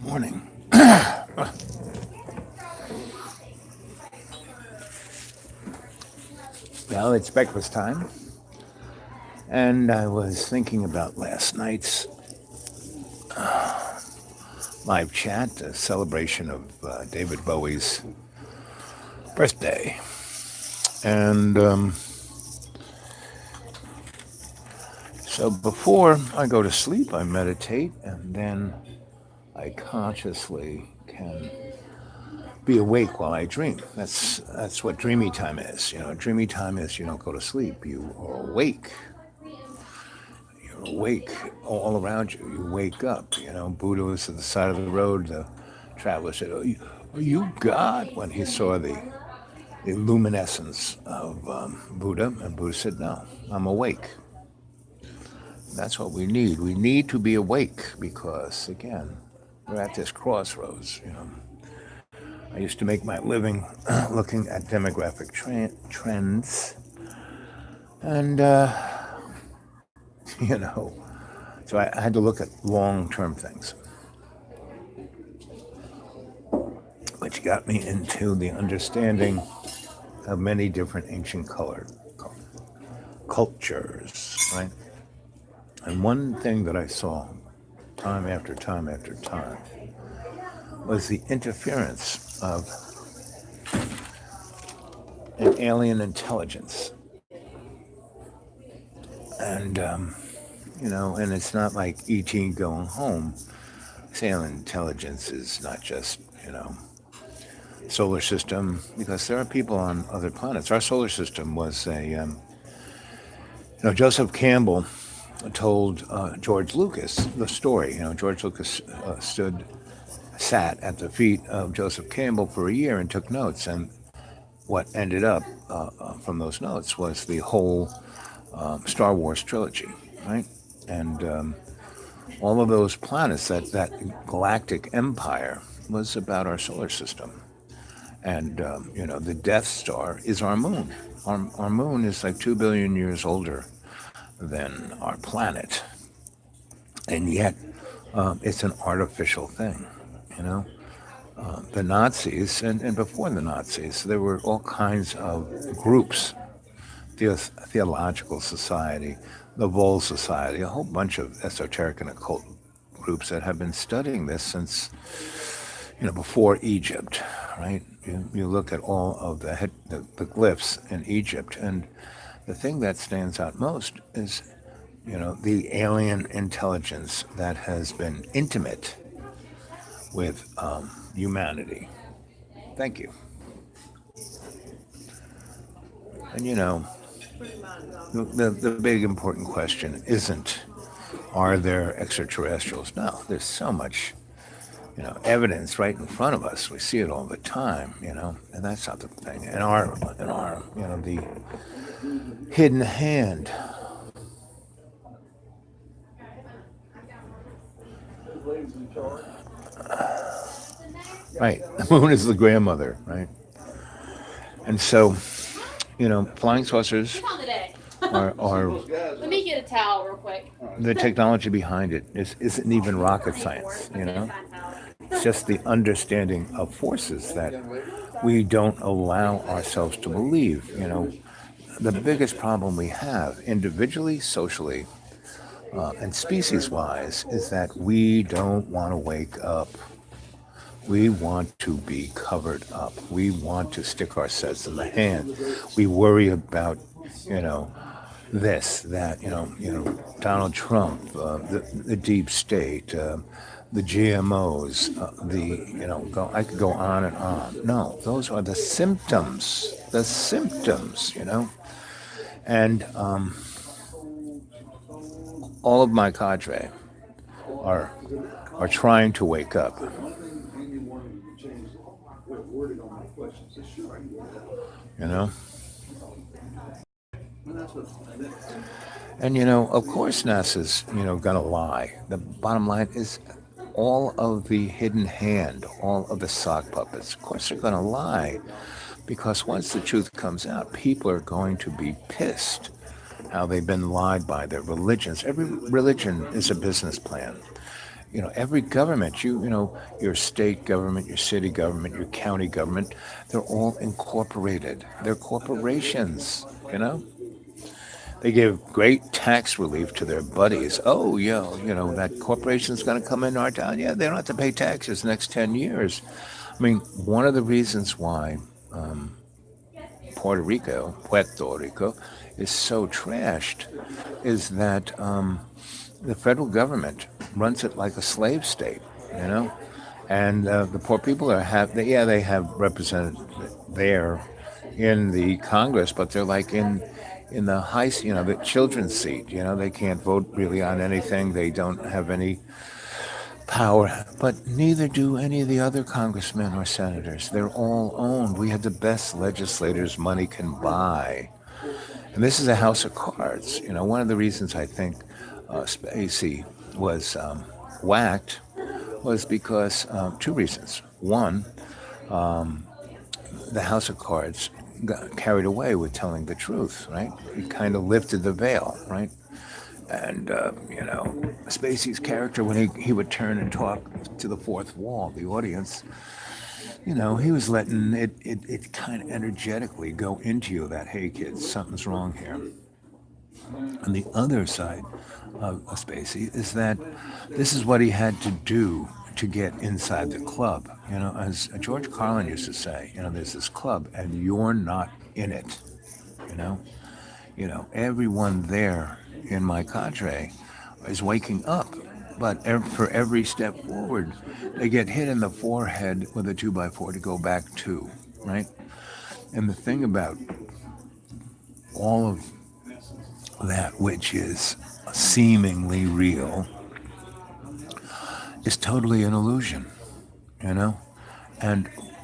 Morning. Well, it's breakfast time, and I was thinking about last night's live chat, a celebration of David Bowie's birthday. And so before I go to sleep, I meditate, and then I consciously can be awake while I dream. That's what dreamy time is. Dreamy time is you don't go to sleep. You are awake. You're awake all around you. You wake up. Buddha was at the side of the road. The traveler said, "Are you God?" When he saw the luminescence of Buddha, and Buddha said, "No, I'm awake." That's what we need. We need to be awake because, again, we're at this crossroads. I used to make my living looking at demographic trends, and you know, so I had to look at long-term things, which got me into the understanding of many different ancient cultures, right? And one thing that I saw time after time after time was the interference of an alien intelligence. And it's not like ET going home. This alien intelligence is not just, solar system, because there are people on other planets. Our solar system was Joseph Campbell told George Lucas the story. George Lucas sat at the feet of Joseph Campbell for a year and took notes. And what ended up from those notes was the whole Star Wars trilogy, right? And all of those planets, that galactic empire was about our solar system. And, the Death Star is our moon. Our moon is like 2 billion years older than our planet. And yet, it's an artificial thing, The Nazis, and before the Nazis, there were all kinds of groups, Theological Society, the Vol Society, a whole bunch of esoteric and occult groups that have been studying this since, before Egypt, right? You look at all of the glyphs in Egypt, and the thing that stands out most is, the alien intelligence that has been intimate with humanity. Thank you. And the big important question isn't, are there extraterrestrials? No, there's so much, evidence right in front of us. We see it all the time, and that's not the thing. And our, the hidden hand. Right, the moon is the grandmother, right? And so, flying saucers are Let me get a towel real quick. the technology behind it isn't even rocket science, It's just the understanding of forces that we don't allow ourselves to believe, The biggest problem we have individually, socially, and species-wise is that we don't want to wake up. We want to be covered up. We want to stick ourselves in the hand. We worry about, this, that, Donald Trump, the deep state, the GMOs, I could go on and on. No, those are the symptoms, And all of my cadre are trying to wake up. you know? And, of course NASA's, gonna lie. The bottom line is all of the hidden hand, all of the sock puppets, of course they're gonna lie, because once the truth comes out, people are going to be pissed how they've been lied by their religions. Every religion is a business plan. every government, your state government, your city government, your county government, they're all incorporated. They're corporations, you know? They give great tax relief to their buddies. Oh, yeah, that corporation's going to come in our town. Yeah, they don't have to pay taxes the next 10 years. I mean, one of the reasons why Puerto Rico, is so trashed is that the federal government runs it like a slave state, you know? And the poor people they have represented there in the Congress, but they're like in the the children's seat. They can't vote really on anything. They don't have any power, but neither do any of the other congressmen or senators. They're all owned. We have the best legislators money can buy. And this is a house of cards. One of the reasons I think Spacey was whacked was because two reasons. One, the house of cards got carried away with telling the truth, right? He kind of lifted the veil, right? And, Spacey's character, when he would turn and talk to the fourth wall, the audience, he was letting it kind of energetically go into you that, hey, kids, something's wrong here. On the other side of Spacey is that this is what he had to do to get inside the club. As George Carlin used to say, there's this club and you're not in it. Everyone there in my cadre is waking up, but for every step forward, they get hit in the forehead with a 2x4 to go back 2, right? And the thing about all of that which is seemingly real is totally an illusion, And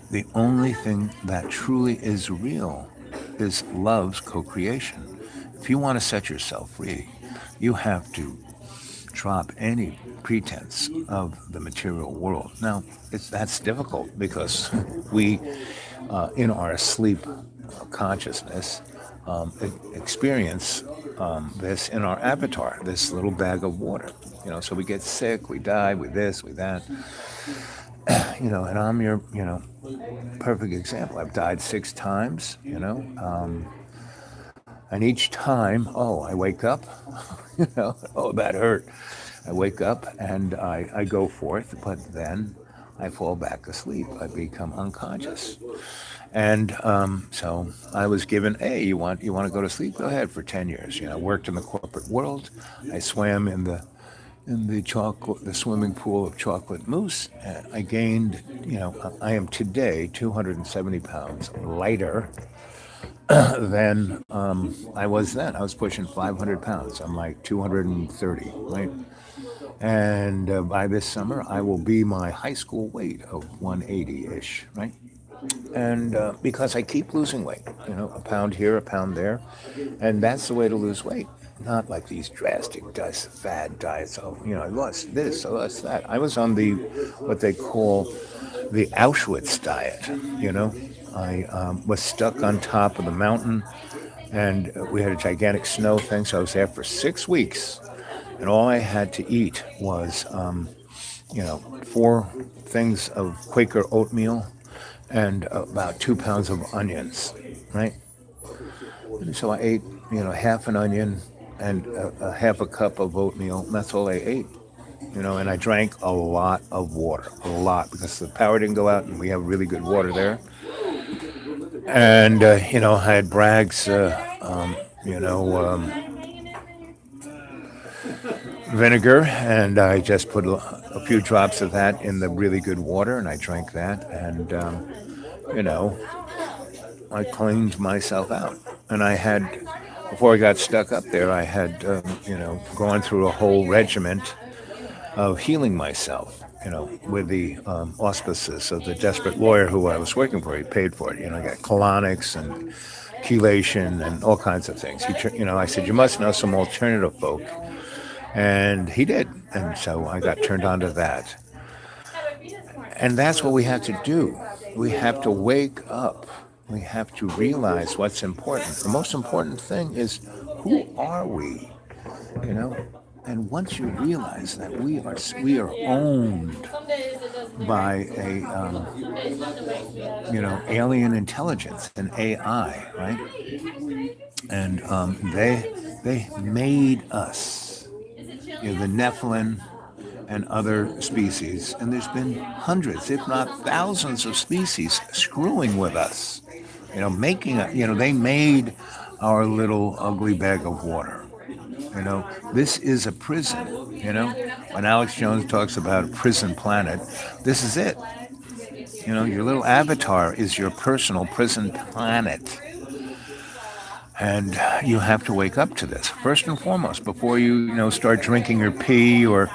the only thing that truly is real is love's co-creation. If you want to set yourself free, you have to drop any pretense of the material world. Now, that's difficult because we, in our sleep consciousness, experience this in our avatar, this little bag of water. So we get sick, we die, we this, we that. And I'm your, perfect example. I've died 6 times, and each time, I wake up, that hurt. I wake up and I go forth, but then I fall back asleep. I become unconscious. And so I was given, hey, you want to go to sleep? Go ahead for 10 years. I worked in the corporate world. I swam in the swimming pool of chocolate mousse. And I gained, I am today 270 pounds lighter than I was then. I was pushing 500 pounds. I'm like 230, right? And by this summer, I will be my high school weight of 180-ish, right? And because I keep losing weight, a pound here, a pound there, and that's the way to lose weight. Not like these drastic fad diets. I lost this, I lost that. I was on what they call the Auschwitz diet. I was stuck on top of the mountain, and we had a gigantic snow thing, so I was there for 6 weeks, and all I had to eat was, 4 things of Quaker oatmeal and about 2 pounds of onions, right? And so I ate, half an onion and a half a cup of oatmeal, and that's all I ate. And I drank a lot of water, because the power didn't go out, and we have really good water there. And, I had Bragg's, vinegar, and I just put a few drops of that in the really good water, and I drank that, and, I cleaned myself out. And I had, before I got stuck up there, I had, gone through a whole regiment of healing myself, with the auspices of the desperate lawyer who I was working for. He paid for it. I got colonics and chelation and all kinds of things. I said, you must know some alternative folk. And he did. And so I got turned on to that. And that's what we have to do. We have to wake up. We have to realize what's important. The most important thing is, who are we? And once you realize that we are owned Some days it doesn't. by a Some days nothing makes me happy. alien intelligence, an AI, right? And they made us, the Nephilim and other species, and there's been hundreds, if not thousands, of species screwing with us. They made our little ugly bag of water. This is a prison. When Alex Jones talks about a prison planet, this is it. Your little avatar is your personal prison planet. And you have to wake up to this first and foremost before you start drinking your pee or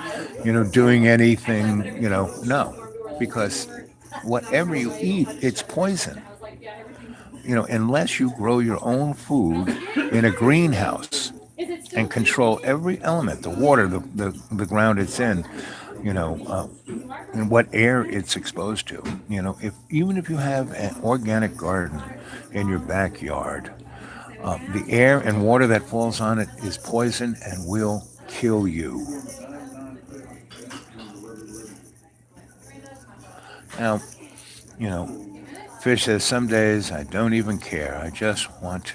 doing anything. No, because whatever you eat, it's poison. Unless you grow your own food in a greenhouse and control every element, the water, the ground it's in, and what air it's exposed to. Even if you have an organic garden in your backyard, the air and water that falls on it is poison and will kill you. Now, Fish says, some days I don't even care. I just want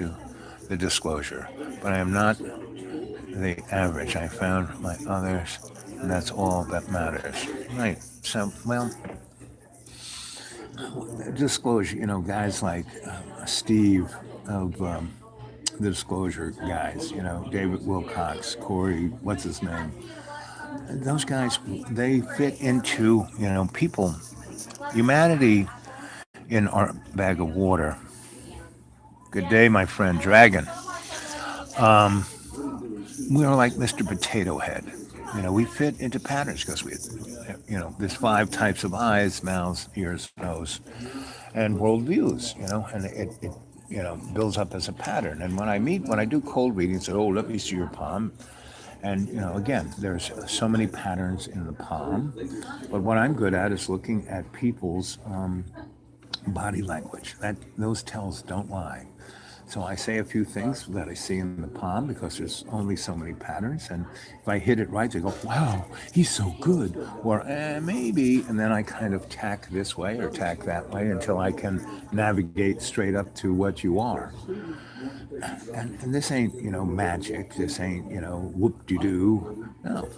the disclosure. But I am not the average. I found my others, and that's all that matters. Right. So, disclosure, guys like Steve of the Disclosure guys, David Wilcox, Corey, what's his name? Those guys, they fit into, people, humanity in our bag of water. Good day, my friend, Dragon. We are like Mr. Potato Head. We fit into patterns because there's 5 types of eyes, mouths, ears, nose, and worldviews, and it builds up as a pattern. And when I do cold readings, let me see your palm. And, again, there's so many patterns in the palm. But what I'm good at is looking at people's body language. Those tells don't lie. So I say a few things that I see in the palm because there's only so many patterns. And if I hit it right, they go, wow, he's so good. Or maybe, and then I kind of tack this way or tack that way until I can navigate straight up to what you are. And this ain't, magic. This ain't, whoop-de-doo. No,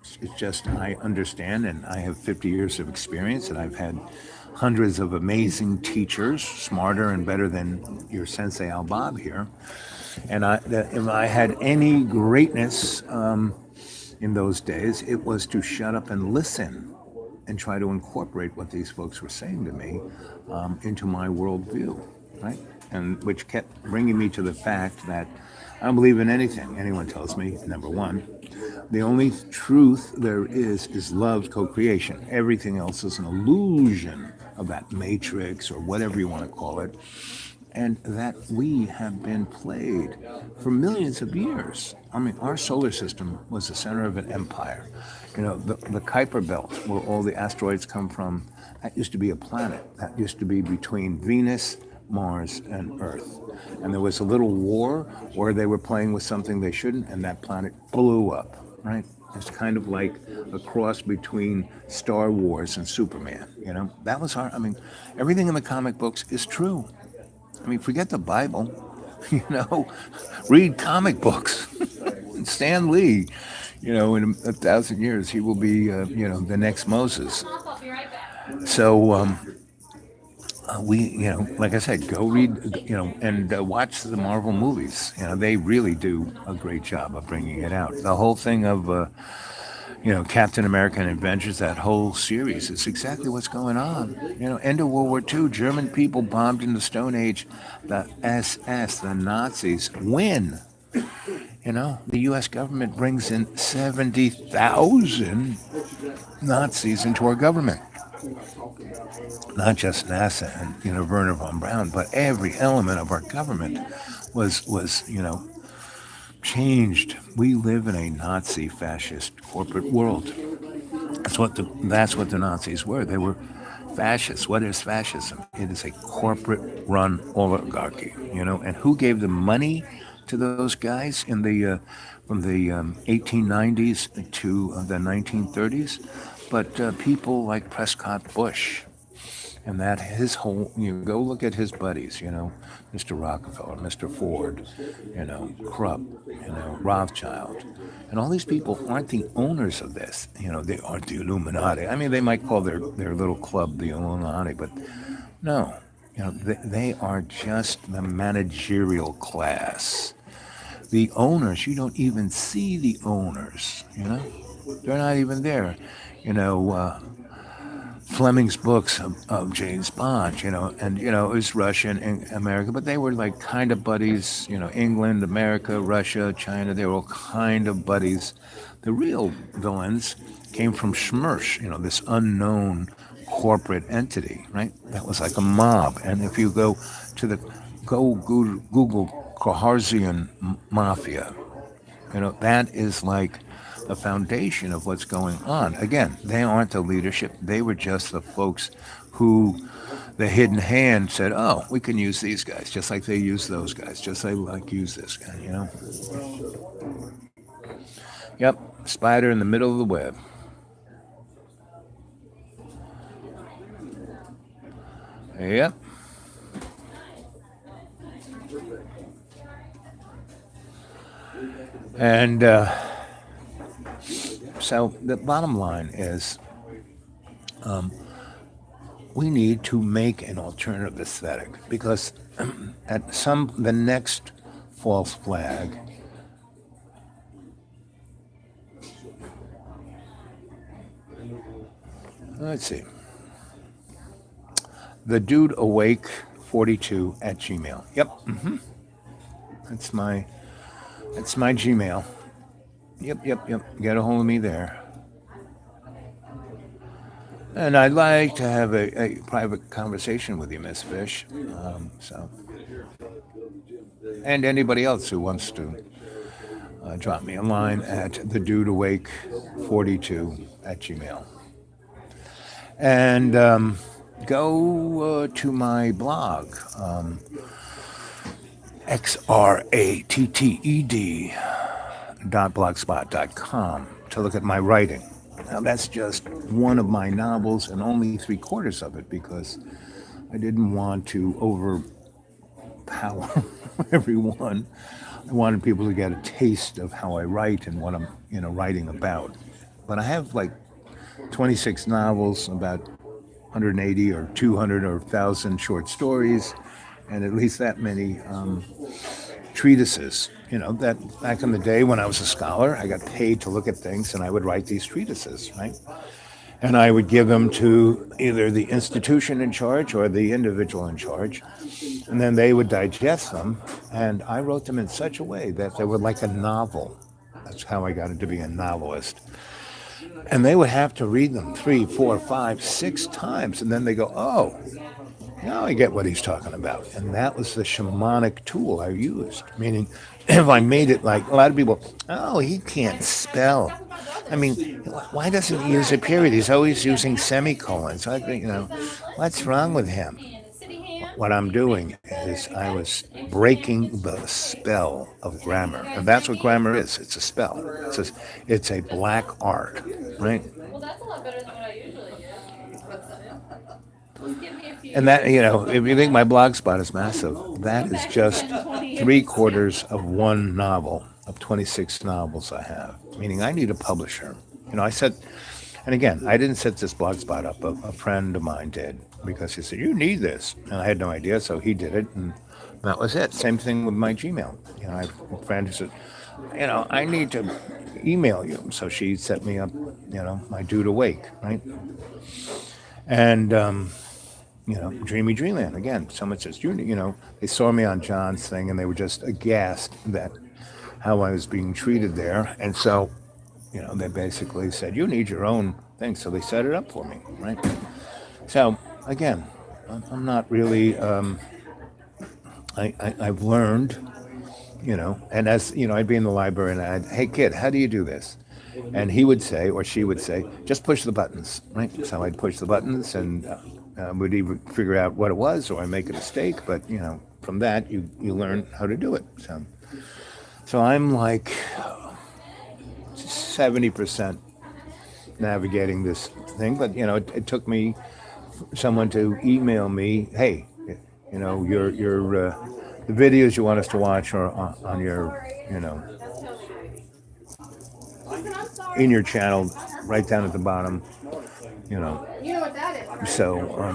it's just I understand, and I have 50 years of experience, and I've had hundreds of amazing teachers, smarter and better than your Sensei Al Bob here. And if I had any greatness in those days, it was to shut up and listen and try to incorporate what these folks were saying to me into my worldview, right? And which kept bringing me to the fact that I don't believe in anything anyone tells me, number one. The only truth there is love, co-creation. Everything else is an illusion of that matrix or whatever you want to call it. And that we have been played for millions of years. I mean, our solar system was the center of an empire. The Kuiper Belt, where all the asteroids come from, that used to be a planet. That used to be between Venus, Mars, and Earth. And there was a little war where they were playing with something they shouldn't, and that planet blew up, right? It's kind of like a cross between Star Wars and Superman, That was everything in the comic books is true. Forget the Bible, read comic books. Stan Lee, in 1,000 years, he will be, the next Moses. I'll be right back. So, we, like I said, go read, and watch the Marvel movies. They really do a great job of bringing it out. The whole thing of, Captain America and Avengers, that whole series is exactly what's going on. End of World War II, German people bombed in the Stone Age. The SS, the Nazis, win. The U.S. government brings in 70,000 Nazis into our government. Not just NASA and Werner von Braun, but every element of our government was changed. We live in a Nazi fascist corporate world. That's what the Nazis were. They were fascists. What is fascism? It is a corporate run oligarchy, and who gave them money to those guys in the from the 1890s to the 1930s, but people like Prescott Bush, and that his whole, you go look at his buddies, Mr. Rockefeller, Mr. Ford, Krupp, Rothschild, and all these people aren't the owners of this. They aren't the Illuminati. I mean, they might call their little club the Illuminati, but no, they are just the managerial class. The owners, you don't even see the owners, they're not even there. Fleming's books of James Bond, and, it was Russia and America, but they were like kind of buddies, England, America, Russia, China, they were all kind of buddies. The real villains came from Schmerz, this unknown corporate entity, right? That was like a mob. And if you go Google Kaharzian Mafia, that is like the foundation of what's going on. Again, they aren't the leadership. They were just the folks who the hidden hand said, oh, we can use these guys, just like they use those guys, just like use this guy, Yep, spider in the middle of the web. Yep. And so the bottom line is we need to make an alternative aesthetic, because the next false flag let's see, the dude awake 42 at Gmail. Yep. That's my Gmail. Yep. Get a hold of me there. And I'd like to have a private conversation with you, Miss Fish. And anybody else who wants to drop me a line at thedudeawake42 at Gmail. And go to my blog, xratted.blogspot.com, to look at my writing. Now, that's just one of my novels and only 3/4 of it, because I didn't want to overpower everyone. I wanted people to get a taste of how I write and what I'm, writing about. But I have like 26 novels, about 180 or 200 or 1,000 short stories, and at least that many treatises. That back in the day when I was a scholar, I got paid to look at things, and I would write these treatises, right? And I would give them to either the institution in charge or the individual in charge, and then they would digest them, and I wrote them in such a way that they were like a novel. That's how I got into being a novelist. And they would have to read them 3, 4, 5, 6 times, and then they go, oh, now I get what he's talking about. And that was the shamanic tool I used, meaning if I made it like a lot of people, oh, he can't spell. I mean, why doesn't he use a period? He's always using semicolons. I think, what's wrong with him? What I'm doing is I was breaking the spell of grammar. And that's what grammar is. It's a spell. It's a black art, right? Well, that's a lot better than what I usually do. Give me a few. And that, if you think my blog spot is massive, that is just 3/4 of one novel of 26 novels I have. Meaning I need a publisher. I said, and again, I didn't set this blog spot up. A friend of mine did, because he said, you need this. And I had no idea, so he did it, and that was it. Same thing with my Gmail. I have a friend who said, I need to email you. So she set me up, my Dude Awake, right? And, Dreamy Dreamland. Again, someone says, they saw me on John's thing, and they were just aghast that how I was being treated there. And so, they basically said, you need your own thing. So they set it up for me, right? So, again, I'm not really, I've learned, and as, I'd be in the library and I'd, hey, kid, how do you do this? And he would say, or she would say, just push the buttons, right? So I'd push the buttons, and would either figure out what it was or I make a mistake. But, from that, you learn how to do it. So So I'm like 70% navigating this thing, but it took me someone to email me, hey, your the videos you want us to watch are on your, in your channel, right down at the bottom, you know. So,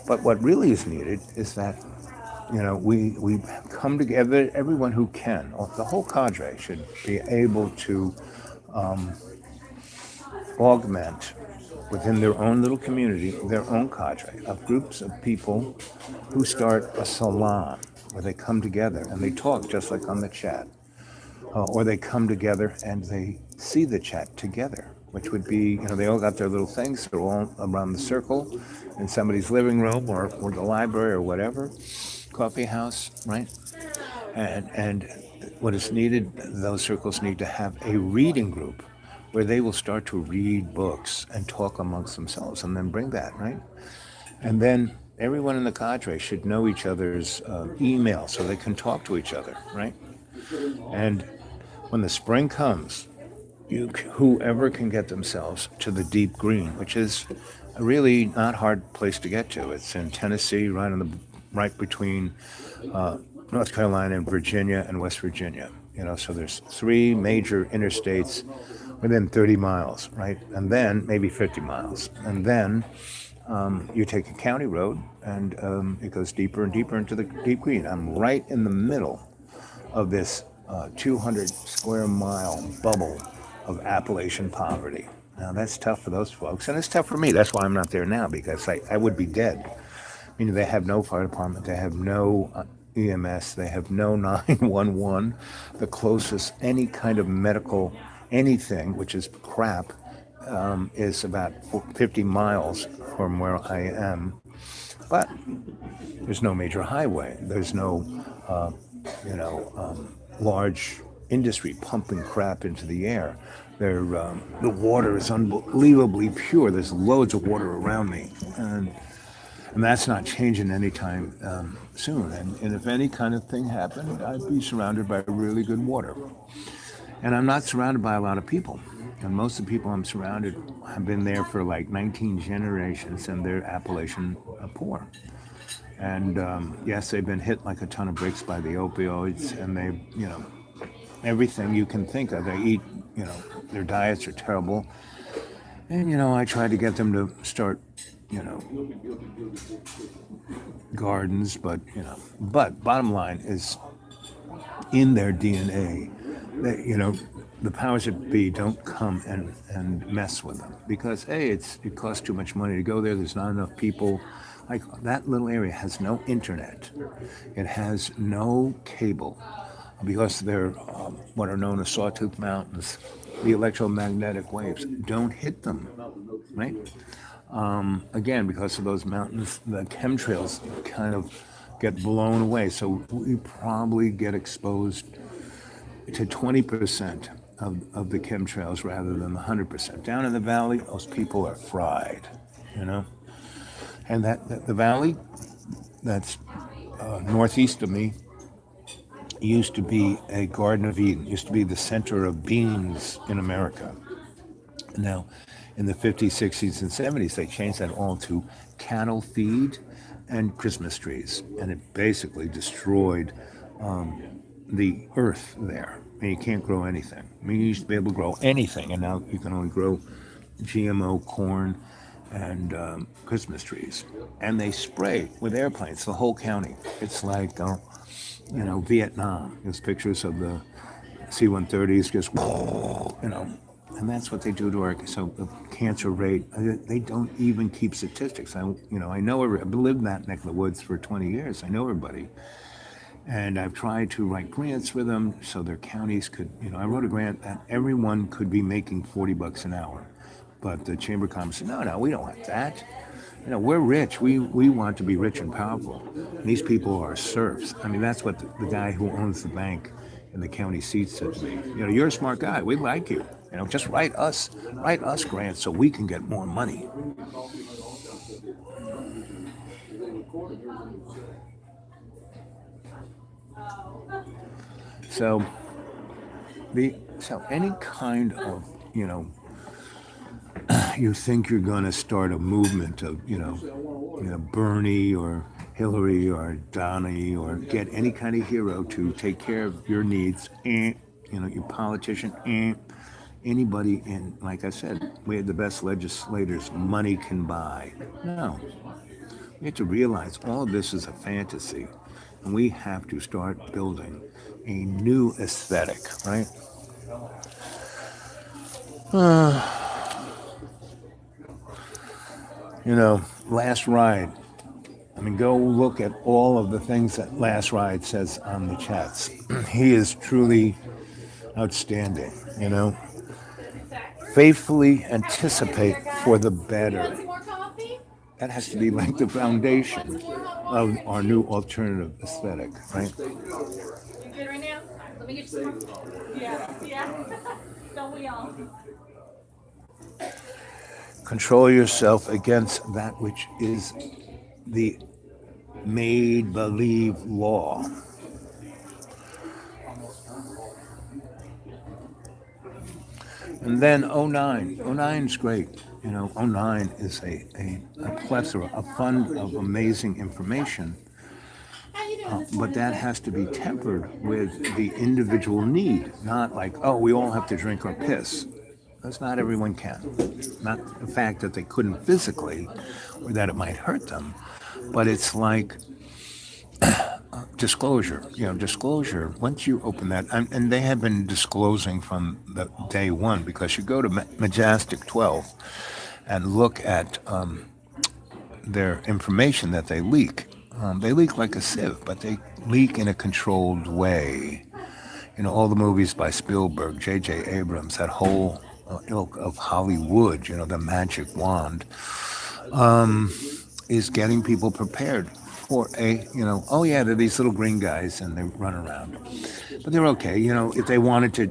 but what really is needed is that, we come together, everyone who can, or the whole cadre should be able to augment within their own little community, their own cadre of groups of people who start a salon where they come together and they talk just like on the chat, or they come together and they see the chat together, which would be, they all got their little things, they're all around the circle in somebody's living room or the library or whatever, coffee house, right? And what is needed, those circles need to have a reading group where they will start to read books and talk amongst themselves and then bring that, right? And then everyone in the cadre should know each other's email so they can talk to each other, right? And when the spring comes, whoever can get themselves to the Deep Green, which is a really not hard place to get to. It's in Tennessee, right between North Carolina and Virginia and West Virginia. So there's 3 major interstates within 30 miles, right? And then maybe 50 miles. And then you take a county road and it goes deeper and deeper into the Deep Green. I'm right in the middle of this 200 square mile bubble of Appalachian poverty. Now that's tough for those folks, and it's tough for me. That's why I'm not there now, because I would be dead. They have no fire department, they have no EMS, they have no 911. The closest any kind of medical anything, which is crap, is about 50 miles from where I am. But there's no major highway. There's no, large industry pumping crap into the air. The water is unbelievably pure. There's loads of water around me. And that's not changing anytime soon. And if any kind of thing happened, I'd be surrounded by really good water. And I'm not surrounded by a lot of people. And most of the people I'm surrounded have been there for like 19 generations, and they're Appalachian poor. And yes, they've been hit like a ton of bricks by the opioids, and they, everything you can think of. They eat, their diets are terrible. And, I tried to get them to start, gardens, but bottom line is in their DNA, the powers that be don't come and mess with them because, hey, it costs too much money to go there. There's not enough people. Like that little area has no internet. It has no cable because they're what are known as Sawtooth Mountains. The electromagnetic waves don't hit them, right? Again, because of those mountains, the chemtrails kind of get blown away. So we probably get exposed to 20% of the chemtrails rather than the 100%. Down in the valley, those people are fried, And that the valley that's northeast of me used to be a Garden of Eden, used to be the center of beans in America. Now, in the 50s, 60s, and 70s, they changed that all to cattle feed and Christmas trees. And it basically destroyed the earth there. You can't grow anything. You used to be able to grow anything, and now you can only grow GMO corn and Christmas trees. And they spray with airplanes the whole county. It's like, Vietnam. There's pictures of the C-130s just, and that's what they do to our, so the cancer rate, they don't even keep statistics. I know, I've lived in that neck of the woods for 20 years. I know everybody. And I've tried to write grants for them so their counties could, I wrote a grant that everyone could be making $40 an hour. But the Chamber of Commerce said, no, we don't want that. We're rich. We want to be rich and powerful. And these people are serfs. That's what the guy who owns the bank in the county seat said to me. You're a smart guy. We like you. Just write us grants so we can get more money. So so any kind of, you think you're going to start a movement of, Bernie or Hillary or Donnie, or get any kind of hero to take care of your needs, your politician, anybody in, like I said, we had the best legislators money can buy. No, we have to realize all of this is a fantasy, and we have to start building a new aesthetic, right? Last Ride. I mean, go look at all of the things that Last Ride says on the chats. He is truly outstanding, Faithfully anticipate for the better. That has to be like the foundation of our new alternative aesthetic, right? You good right now? Let me get you some more. Yeah. Don't we all? Control yourself against that which is the made-believe law. And then 09. 09 is great. 09 is a plethora, a fund of amazing information. But that has to be tempered with the individual need, not like, oh, we all have to drink or piss. Because not everyone can. Not the fact that they couldn't physically or that it might hurt them, but it's like disclosure. Disclosure, once you open that, and they have been disclosing from the day one, because you go to Majestic 12 and look at their information that they leak. They leak like a sieve, but they leak in a controlled way. All the movies by Spielberg, J.J. Abrams, that whole ilk of Hollywood, the magic wand, is getting people prepared for oh yeah, they're these little green guys and they run around. But they're okay, if they wanted to,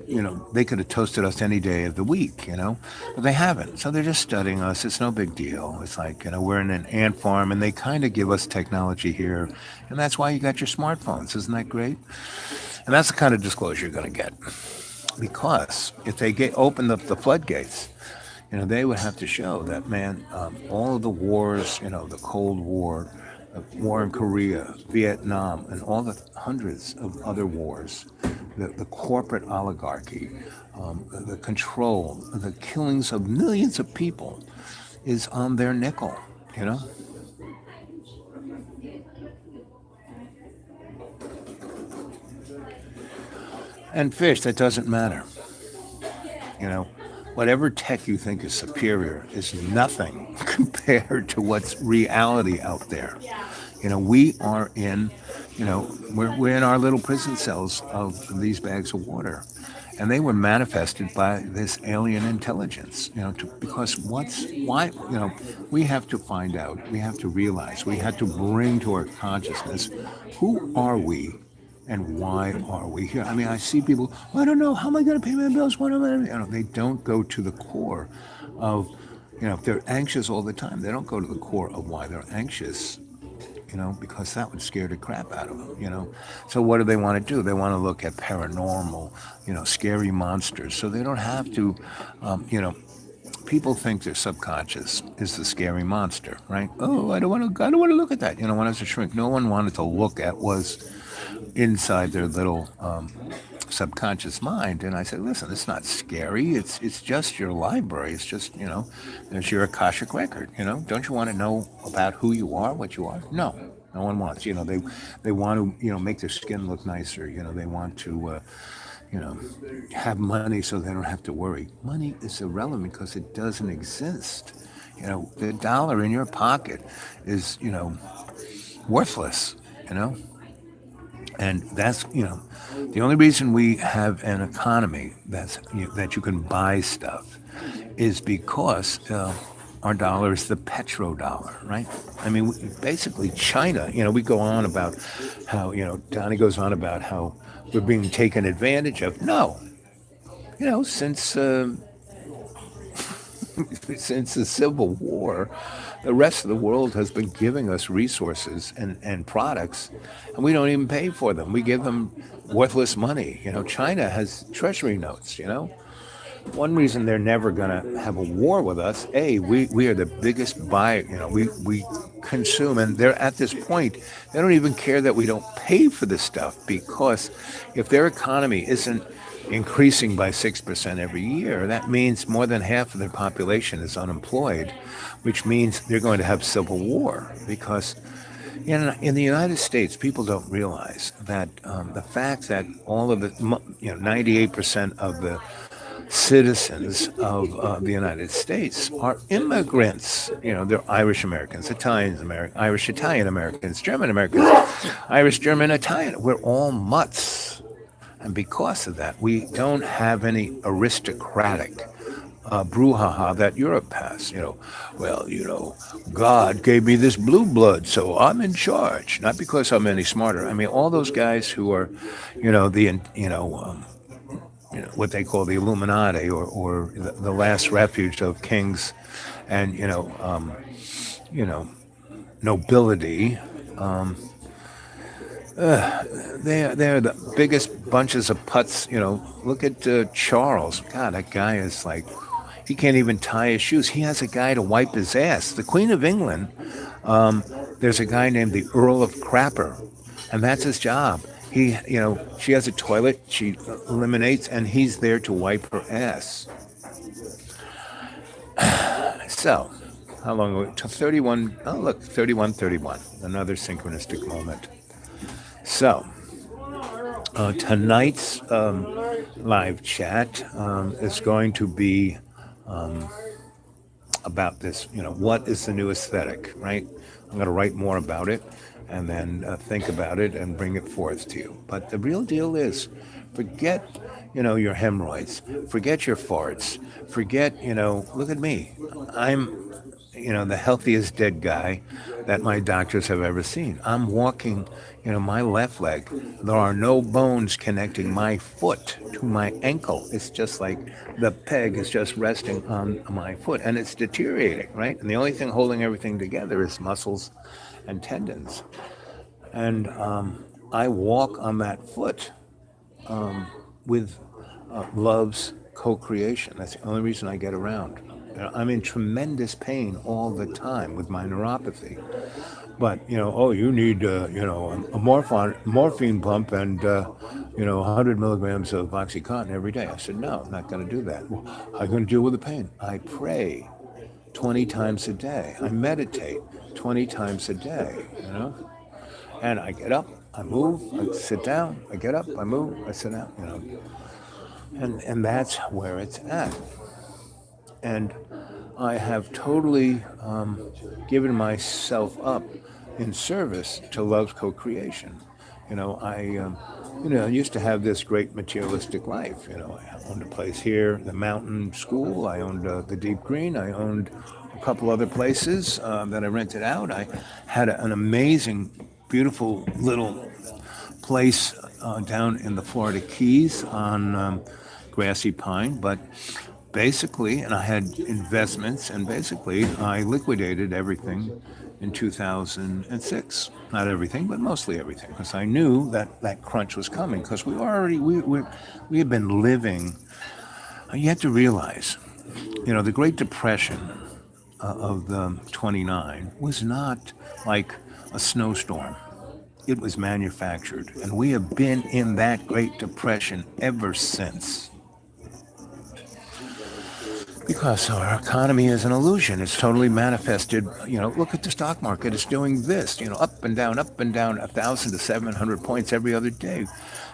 they could have toasted us any day of the week, but they haven't. So they're just studying us. It's no big deal. It's like, we're in an ant farm and they kind of give us technology here. And that's why you got your smartphones. Isn't that great? And that's the kind of disclosure you're going to get. Because if they open up the floodgates, they would have to show that, man, all of the wars, the Cold War, the war in Korea, Vietnam, and all the hundreds of other wars, the corporate oligarchy, the control, the killings of millions of people is on their nickel, And fish, that doesn't matter. Whatever tech you think is superior is nothing compared to what's reality out there. We are in, we're in our little prison cells of these bags of water. And they were manifested by this alien intelligence, because we have to find out, we have to realize, we have to bring to our consciousness, who are we? And why are we here? I mean, I see people, I don't know, how am I going to pay my bills? What am I? They don't go to the core of, if they're anxious all the time, they don't go to the core of why they're anxious, because that would scare the crap out of them, So what do they want to do? They want to look at paranormal, scary monsters. So they don't have to, people think their subconscious is the scary monster, right? Oh, I don't want to look at that. When I was a shrink, no one wanted to look at was inside their little subconscious mind. And I said, listen, it's not scary. It's just your library. It's just, there's your Akashic record. Don't you want to know about who you are, what you are? No one wants. They want to, make their skin look nicer. They want to, have money so they don't have to worry. Money is irrelevant because it doesn't exist. The dollar in your pocket is, worthless, And that's, the only reason we have an economy that you can buy stuff is because our dollar is the petrodollar, right? I mean, basically China, we go on about how, Donnie goes on about how we're being taken advantage of. No, since Since the Civil War, the rest of the world has been giving us resources and products, and we don't even pay for them. We give them worthless money. China has treasury notes. One reason they're never going to have a war with us, we are the biggest buyer. We consume, and they're at this point, they don't even care that we don't pay for this stuff, because if their economy isn't increasing by 6% every year, that means more than half of their population is unemployed, which means they're going to have civil war. Because in the United States, people don't realize that the fact that all of the 98% of the citizens of the United States are immigrants. They're Irish Americans, Italians Americans, Irish Italian Americans, German Americans, Irish German Italian. We're all mutts. And because of that, we don't have any aristocratic brouhaha that Europe has. God gave me this blue blood, so I'm in charge. Not because I'm any smarter. I mean, all those guys who are, what they call the Illuminati, or the last refuge of kings and nobility. They're the biggest bunches of putz. Look at Charles. God, that guy is like, he can't even tie his shoes. He has a guy to wipe his ass. The Queen of England, there's a guy named the Earl of Crapper, and that's his job. She has a toilet, she eliminates, and he's there to wipe her ass. So, how long ago? 31, oh look, 31:31, another synchronistic moment. So, tonight's live chat is going to be about this, what is the new aesthetic, right? I'm going to write more about it and then think about it and bring it forth to you. But the real deal is, forget, your hemorrhoids, forget your farts, forget, look at me. I'm, the healthiest dead guy that my doctors have ever seen. I'm walking, my left leg. There are no bones connecting my foot to my ankle. It's just like the peg is just resting on my foot, and it's deteriorating, right? And the only thing holding everything together is muscles and tendons. And I walk on that foot with love's co-creation. That's the only reason I get around. I'm in tremendous pain all the time with my neuropathy. But, you need, a morphine pump and, 100 milligrams of OxyContin every day. I said, no, I'm not going to do that. Well, how are you going to deal with the pain? I pray 20 times a day. I meditate 20 times a day, And I get up, I move, I sit down, I get up, I move, I sit down, And that's where it's at. And I have totally given myself up in service to love's co-creation. I used to have this great materialistic life. I owned a place here, the Mountain School. I owned the Deep Green. I owned a couple other places that I rented out. I had an amazing, beautiful little place down in the Florida Keys on Grassy Pine, but basically, and I had investments, and basically I liquidated everything in 2006. Not everything, but mostly everything, because I knew that crunch was coming, because we had been living. You have to realize, the Great Depression of the 29 was not like a snowstorm. It was manufactured, and we have been in that Great Depression ever since. Because our economy is an illusion. It's totally manifested. Look at the stock market. It's doing this, up and down, 1,000 to 700 points every other day.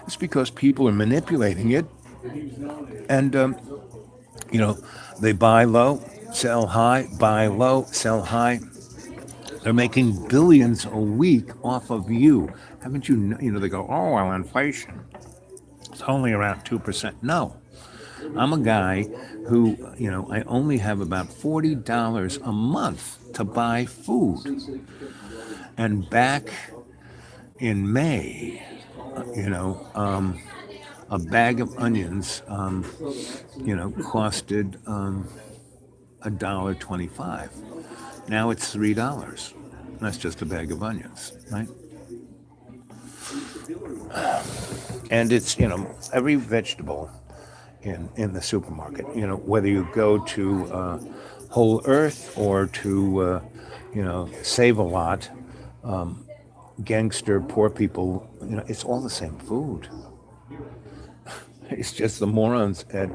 It's because people are manipulating it. And, they buy low, sell high, buy low, sell high. They're making billions a week off of you. Haven't you, they go, oh, well, inflation, it's only around 2%. No. I'm a guy who, I only have about $40 a month to buy food. And back in May, a bag of onions, costed $1.25. Now it's $3. That's just a bag of onions, right? And it's, every vegetable in the supermarket, whether you go to Whole Earth or to, Save a Lot, gangster, poor people, it's all the same food. It's just the morons at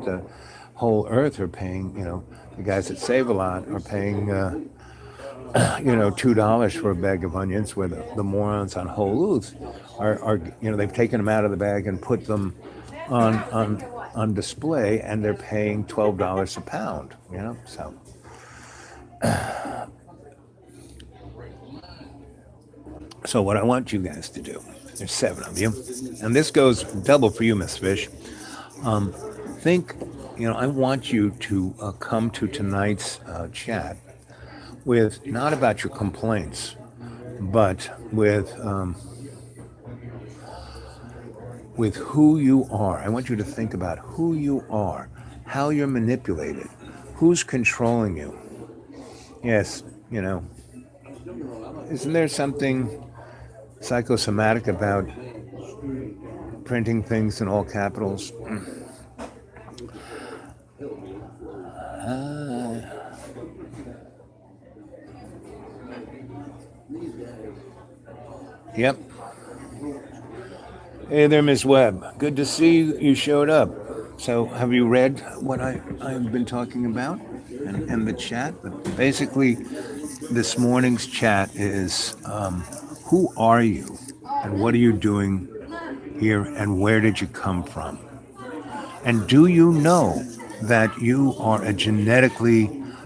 Whole Earth are paying, the guys at Save a Lot are paying, $2 for a bag of onions, where the morons on Whole Earth are, they've taken them out of the bag and put them on display, and they're paying $12 a pound, so. So what I want you guys to do, there's 7 of you, and this goes double for you, Miss Fish. I want you to come to tonight's chat with not about your complaints, but with who you are. I want you to think about who you are, how you're manipulated, who's controlling you. Yes, isn't there something psychosomatic about printing things in all capitals? Yep. Hey there, Miss Webb. Good to see you showed up. So have you read what I've been talking about and the chat? Basically, this morning's chat is who are you and what are you doing here and where did you come from? And do you know that you are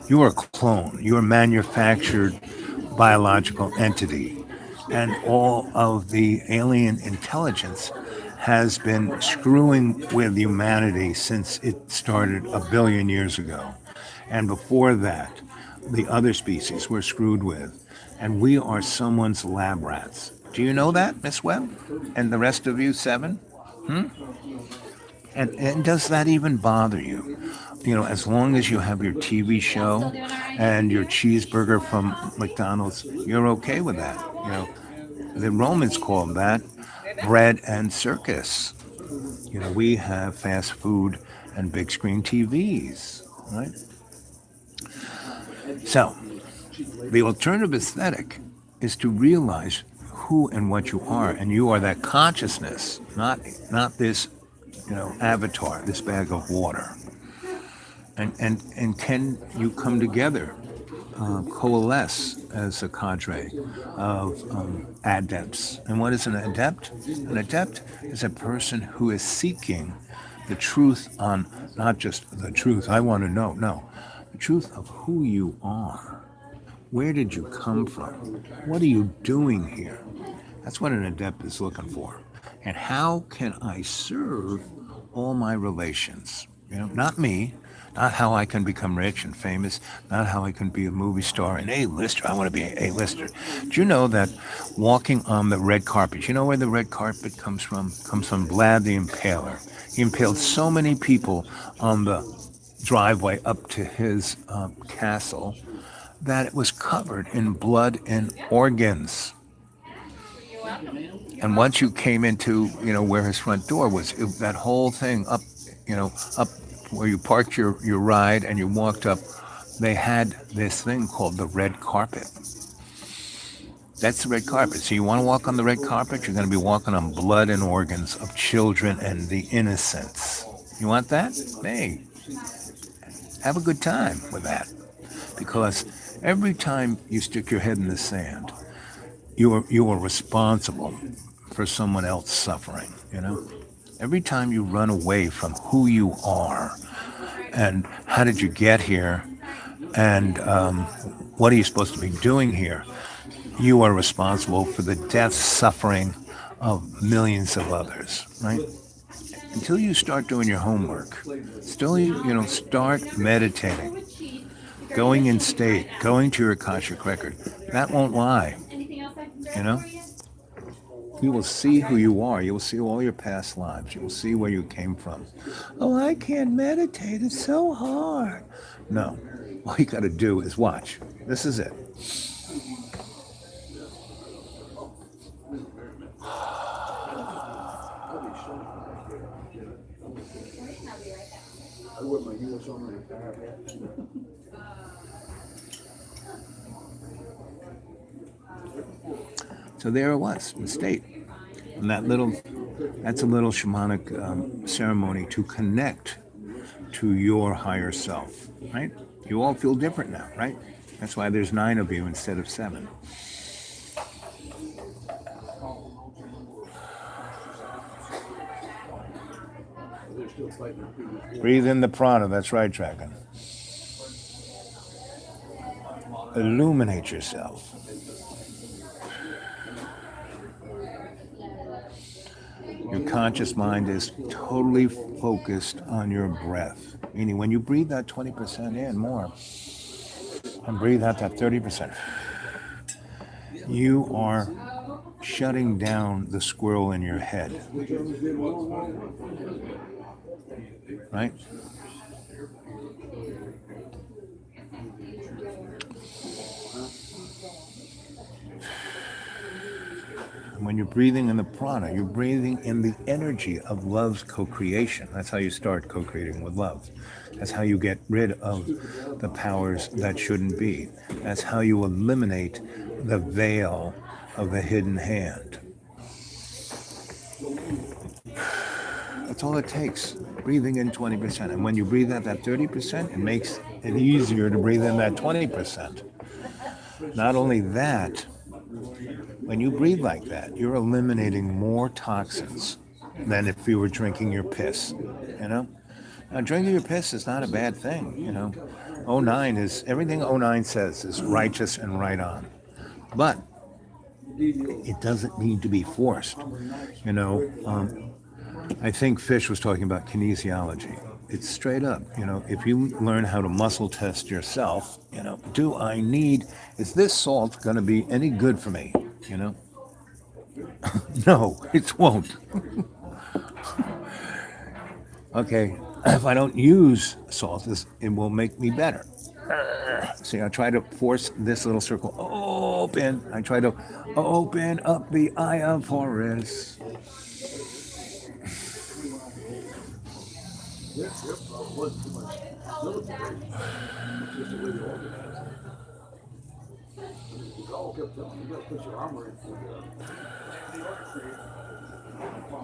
you're a clone, you're a manufactured biological entity, and all of the alien intelligence has been screwing with humanity since it started 1 billion years ago. And before that, the other species were screwed with, and we are someone's lab rats. Do you know that, Miss Webb? And the rest of you 7? And does that even bother you? As long as you have your TV show and your cheeseburger from McDonald's, you're okay with that. The Romans called that bread and circus. We have fast food and big screen TVs, right? So, the alternative aesthetic is to realize who and what you are, and you are that consciousness, not this, avatar, this bag of water. And can you come together, coalesce as a cadre of adepts? And what is an adept? An adept is a person who is seeking the truth on not just the truth, I want to know, no, the truth of who you are. Where did you come from? What are you doing here? That's what an adept is looking for. And how can I serve all my relations? Not me, not how I can become rich and famous, not how I can be a movie star, an A-lister. I want to be an A-lister. Do you know that walking on the red carpet, you know where the red carpet comes from? Comes from Vlad the Impaler. He impaled so many people on the driveway up to his castle that it was covered in blood and organs. And once you came into, where his front door was, that whole thing up, up where you parked your ride and you walked up, they had this thing called the red carpet. That's the red carpet. So you want to walk on the red carpet, you're going to be walking on blood and organs of children and the innocents. You want that? Hey, have a good time with that. Because every time you stick your head in the sand, you are responsible for someone else suffering, Every time you run away from who you are and how did you get here and what are you supposed to be doing here, you are responsible for the death, suffering of millions of others, right? Until you start doing your homework, start meditating, going in state, going to your Akashic record. That won't lie, You will see who you are. You will see all your past lives. You will see where you came from. Oh, I can't meditate. It's so hard. No, All you got to do is watch. This is it. So there it was, in state. And that's a little shamanic ceremony to connect to your higher self, right? You all feel different now, right? That's why there's 9 of you instead of 7. Breathe in the prana, that's right, Dragon. Illuminate yourself. Your conscious mind is totally focused on your breath. Meaning when you breathe that 20% in more and breathe out that 30%, you are shutting down the squirrel in your head. Right? When you're breathing in the prana, you're breathing in the energy of love's co-creation. That's how you start co-creating with love. That's how you get rid of the powers that shouldn't be. That's how you eliminate the veil of the hidden hand. That's all it takes, breathing in 20%. And when you breathe out that 30%, it makes it easier to breathe in that 20%. Not only that, when you breathe like that, you're eliminating more toxins than if you were drinking your piss, you know? Now, drinking your piss is not a bad thing, you know? Everything 09 says is righteous and right on. But it doesn't need to be forced, you know? I think Fish was talking about kinesiology. It's straight up, you know, if you learn how to muscle test yourself, you know, is this salt going to be any good for me, you know? No, it won't. Okay, if I don't use salt, it will make me better. See, I try to force this little circle open. I try to open up the eye of Horus.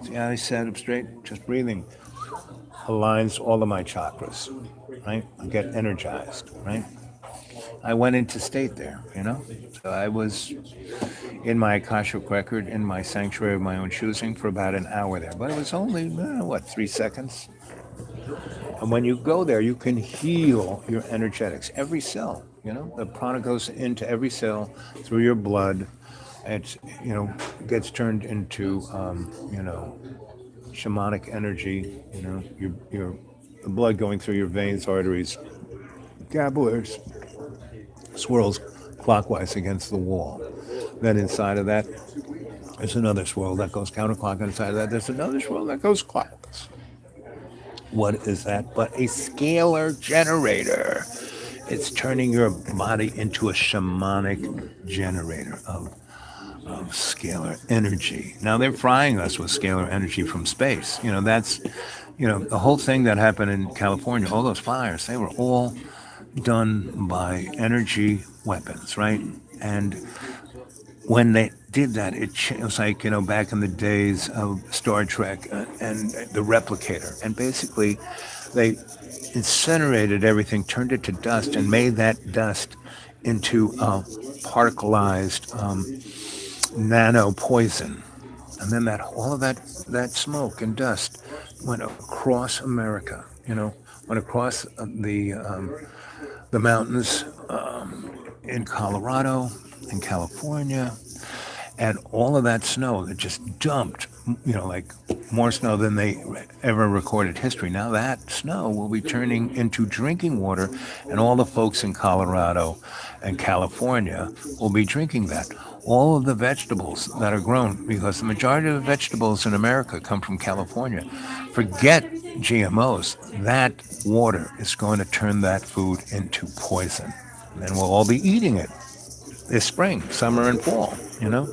See how I sat up straight? Just breathing aligns all of my chakras, right? I get energized, right? I went into state there, you know? So I was in my Akashic record, in my sanctuary of my own choosing for about an hour there. But it was only, 3 seconds? And when you go there, you can heal your energetics, every cell, you know? The prana goes into every cell through your blood. It's, you know, gets turned into, shamanic energy, you know, the blood going through your veins, arteries, capillaries, swirls clockwise against the wall. Then inside of that, there's another swirl that goes counterclockwise. Inside of that, there's another swirl that goes clockwise. What is that but a scalar generator? It's turning your body into a shamanic generator of scalar energy. Now they're frying us with scalar energy from space. You know, that's, you know, the whole thing that happened in California, all those fires, they were all done by energy weapons, right? And when they did that, it was like, you know, back in the days of Star Trek and the replicator. And basically, they incinerated everything, turned it to dust, and made that dust into particleized nano poison. And then all of that smoke and dust went across America, you know, went across the mountains in Colorado, in California, and all of that snow that just dumped, you know, like more snow than they ever recorded history. Now that snow will be turning into drinking water, and all the folks in Colorado and California will be drinking that. All of the vegetables that are grown, because the majority of the vegetables in America come from California. Forget GMOs. That water is going to turn that food into poison. And we'll all be eating it this spring, summer, and fall, you know?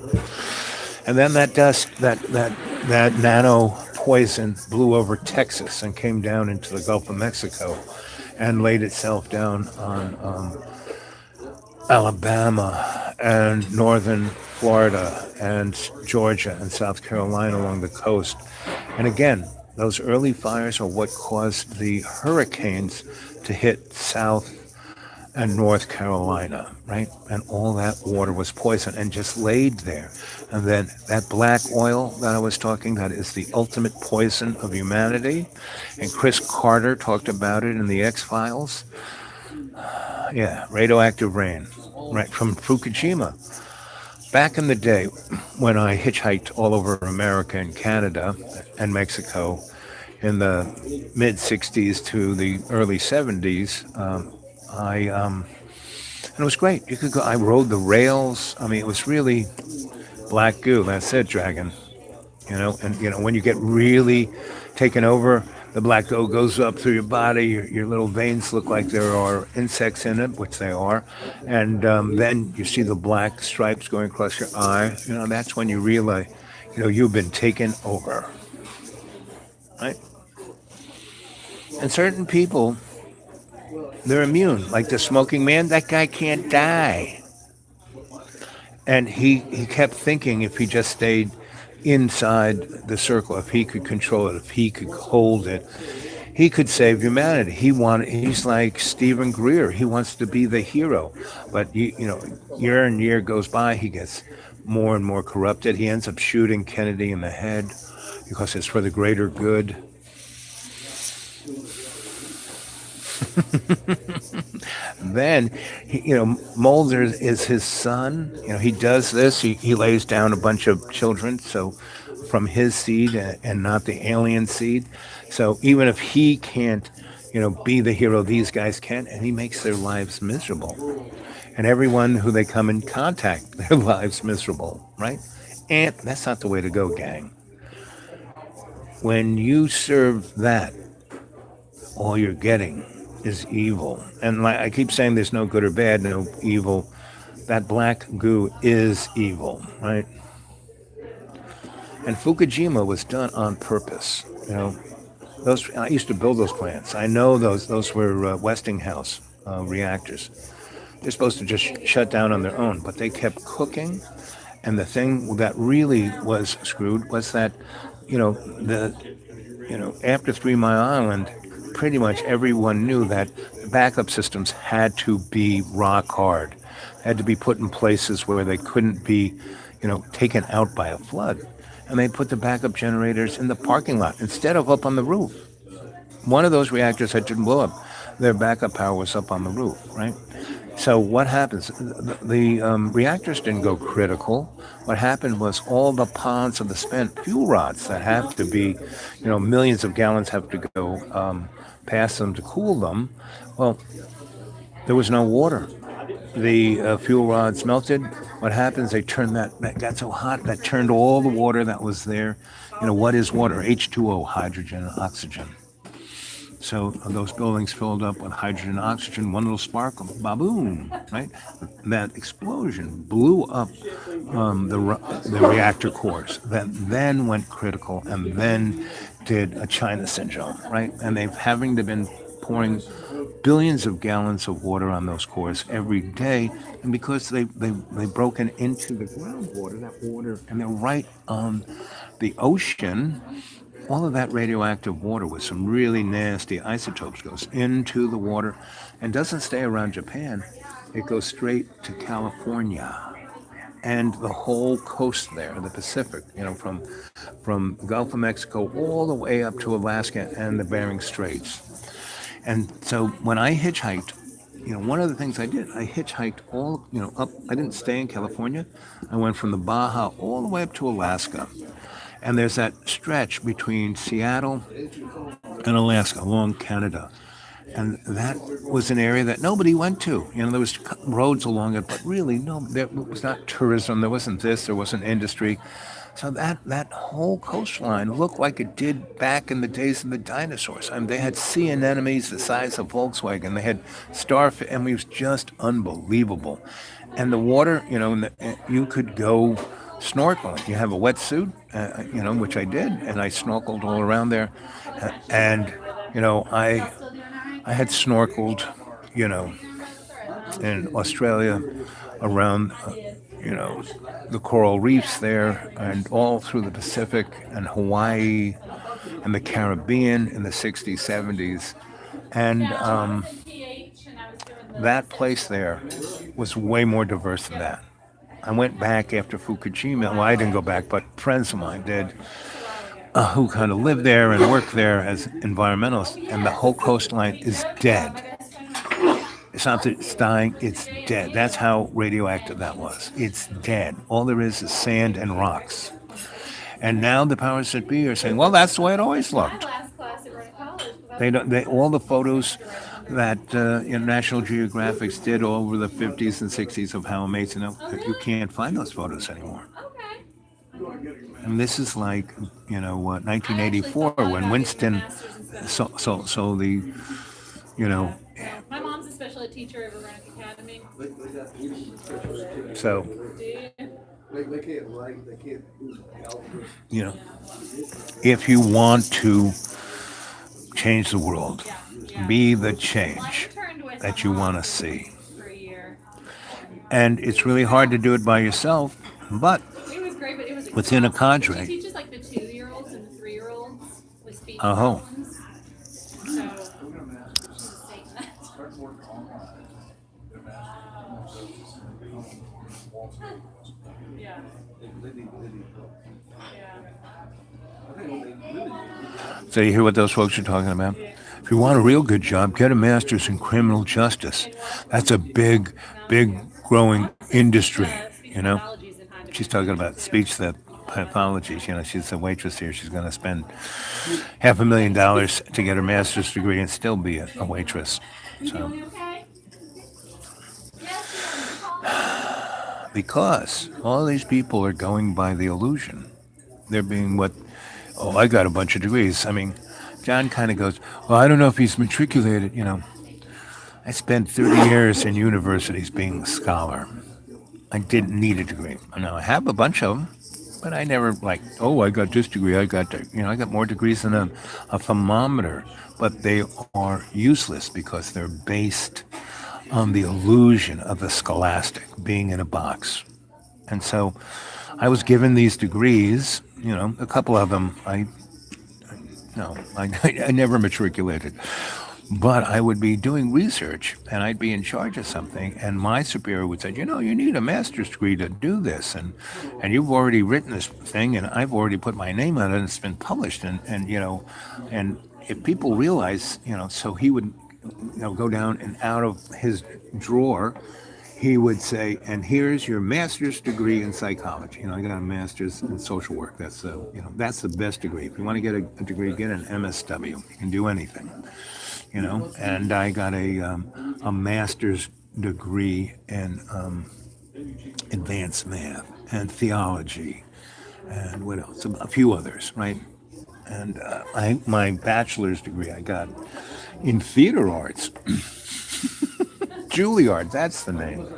And then that dust, that nano poison blew over Texas and came down into the Gulf of Mexico and laid itself down on Alabama and northern Florida and Georgia and South Carolina along the coast. And again, those early fires are what caused the hurricanes to hit South and North Carolina, right? And all that water was poison and just laid there. And then that black oil that I was talking, that is the ultimate poison of humanity. And Chris Carter talked about it in the X-Files. Yeah, radioactive rain, right, from Fukushima. Back in the day, when I hitchhiked all over America and Canada and Mexico in the mid-'60s to the early '70s, and it was great. You could go. I rode the rails. I mean, it was really black goo. That's it, Dragon. You know, and when you get really taken over, the black goo goes up through your body. Your little veins look like there are insects in it, which they are, and then you see the black stripes going across your eye. You know, that's when you realize, you've been taken over, right? And certain people, they're immune. Like the smoking man, that guy can't die. And he kept thinking if he just stayed inside the circle, if he could control it, if he could hold it, he could save humanity. He's like Stephen Greer. He wants to be the hero. But, year and year goes by, he gets more and more corrupted. He ends up shooting Kennedy in the head because it's for the greater good. Then, Mulder is his son. He does this. He lays down a bunch of children, so from his seed and not the alien seed. So even if he can't, be the hero, these guys can, and he makes their lives miserable. And everyone who they come in contact, their lives miserable, right? And that's not the way to go, gang. When you serve that, all you're getting is evil. And like I keep saying, there's no good or bad, no evil. That black goo is evil, right? And Fukushima was done on purpose. I used to build those plants. I know those were Westinghouse reactors. They're supposed to just shut down on their own, but they kept cooking. And the thing that really was screwed was that, after 3 Mile Island, pretty much everyone knew that the backup systems had to be rock hard, had to be put in places where they couldn't be, taken out by a flood. And they put the backup generators in the parking lot instead of up on the roof. One of those reactors had to blow up. Their backup power was up on the roof, right? So what happens? The reactors didn't go critical. What happened was all the ponds of the spent fuel rods that have to be, millions of gallons have to go past them to cool them. Well, there was no water. The fuel rods melted. What happens? They turned that got so hot that turned all the water that was there. What is water? H2O, hydrogen and oxygen. So those buildings filled up with hydrogen and oxygen, one little spark, ba-boom, right? That explosion blew up the reactor cores that then went critical and then did a China syndrome, right? And they've been pouring billions of gallons of water on those cores every day. And because they've broken into the groundwater, that water, and they're right on the ocean, all of that radioactive water with some really nasty isotopes goes into the water and doesn't stay around Japan. It goes straight to California and the whole coast there, the Pacific, from the Gulf of Mexico all the way up to Alaska and the Bering Straits. And so when I hitchhiked, one of the things I did, I hitchhiked up. I didn't stay in California. I went from the Baja all the way up to Alaska. And there's that stretch between Seattle and Alaska along Canada. And that was an area that nobody went to. There was roads along it, but really, no, there was not tourism. There wasn't this. There wasn't industry. So that whole coastline looked like it did back in the days of the dinosaurs. I mean, they had sea anemones the size of Volkswagen. They had starfish. I mean, it was just unbelievable. And the water, you could go snorkeling. You have a wetsuit, which I did, and I snorkeled all around there. And, I had snorkeled, in Australia around, the coral reefs there and all through the Pacific and Hawaii and the Caribbean in the 60s, 70s. And that place there was way more diverse than that. I went back after Fukushima. Well, I didn't go back, but friends of mine did, who kind of lived there and worked there as environmentalists, and the whole coastline is dead. It's not that it's dying, it's dead. That's how radioactive that was. It's dead. All there is sand and rocks. And now the powers that be are saying, well, that's the way it always looked. All the photos that National Geographic did all over the 50s and 60s of how amazing, you can't find those photos anymore. And this is like, 1984 when Winston, my mom's a special ed teacher over at Academy. So, if you want to change the world, be the change that you want to see. And it's really hard to do it by yourself, but within a cadre. She teaches like the 2-year-olds and the 3-year-olds with speech Oh. problems. Yeah. So you hear what those folks are talking about? If you want a real good job, get a master's in criminal justice. That's a big growing industry, She's talking about speech pathology. She's a waitress here. She's going to spend $500,000 to get her master's degree and still be a waitress. So, because all these people are going by the illusion. They're being I got a bunch of degrees. I mean, John kind of goes, well, I don't know if he's matriculated. I spent 30 years in universities being a scholar. I didn't need a degree. Now, I have a bunch of them, but I never I got this degree. I got I got more degrees than a thermometer, but they are useless because they're based on the illusion of the scholastic, being in a box. And so I was given these degrees, a couple of them I never matriculated. But I would be doing research and I'd be in charge of something, and my superior would say, you need a master's degree to do this, and you've already written this thing and I've already put my name on it and it's been published, and if people realize, so he would go down and out of his drawer he would say, and here's your master's degree in psychology. I got a master's in social work. That's that's the best degree. If you want to get a degree, get an MSW. You can do anything. And I got a master's degree in advanced math and theology and what else? A few others, right? And my bachelor's degree I got in theater arts. Juilliard, that's the name.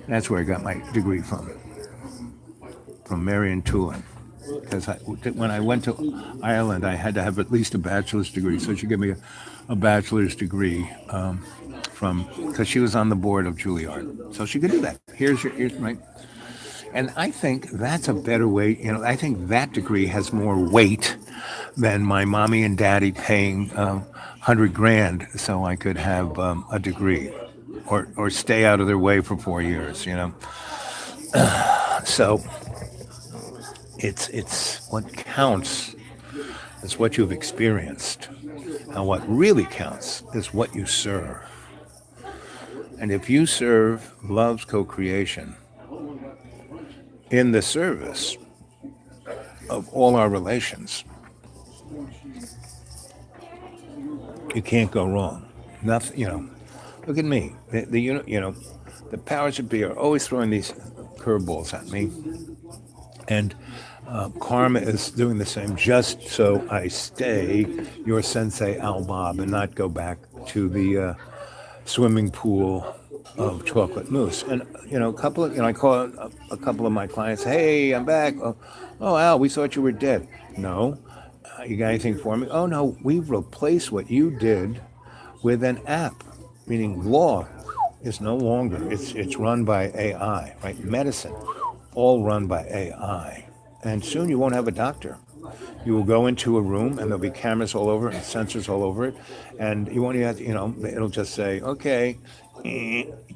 That's where I got my degree from Marion Tulin. Because when I went to Ireland, I had to have at least a bachelor's degree. So she gave me a bachelor's degree because she was on the board of Juilliard. So she could do that. Here's right. And I think that's a better way. I think that degree has more weight than my mommy and daddy paying $100,000 so I could have a degree, or stay out of their way for 4 years. So it's what counts is what you've experienced, and what really counts is what you serve. And if you serve love's co-creation in the service of all our relations, you can't go wrong. Nothing, look at me. The powers that be are always throwing these curveballs at me. And karma is doing the same just so I stay your sensei Al Bob and not go back to the swimming pool of chocolate mousse. And, I call a couple of my clients, hey, I'm back. Oh, Al, we thought you were dead. No. You got anything for me? Oh, no, we've replaced what you did with an app, meaning law is no longer, it's run by AI, right? Medicine, all run by AI. And soon you won't have a doctor. You will go into a room and there'll be cameras all over it and sensors all over it. And you won't even have to, it'll just say, okay,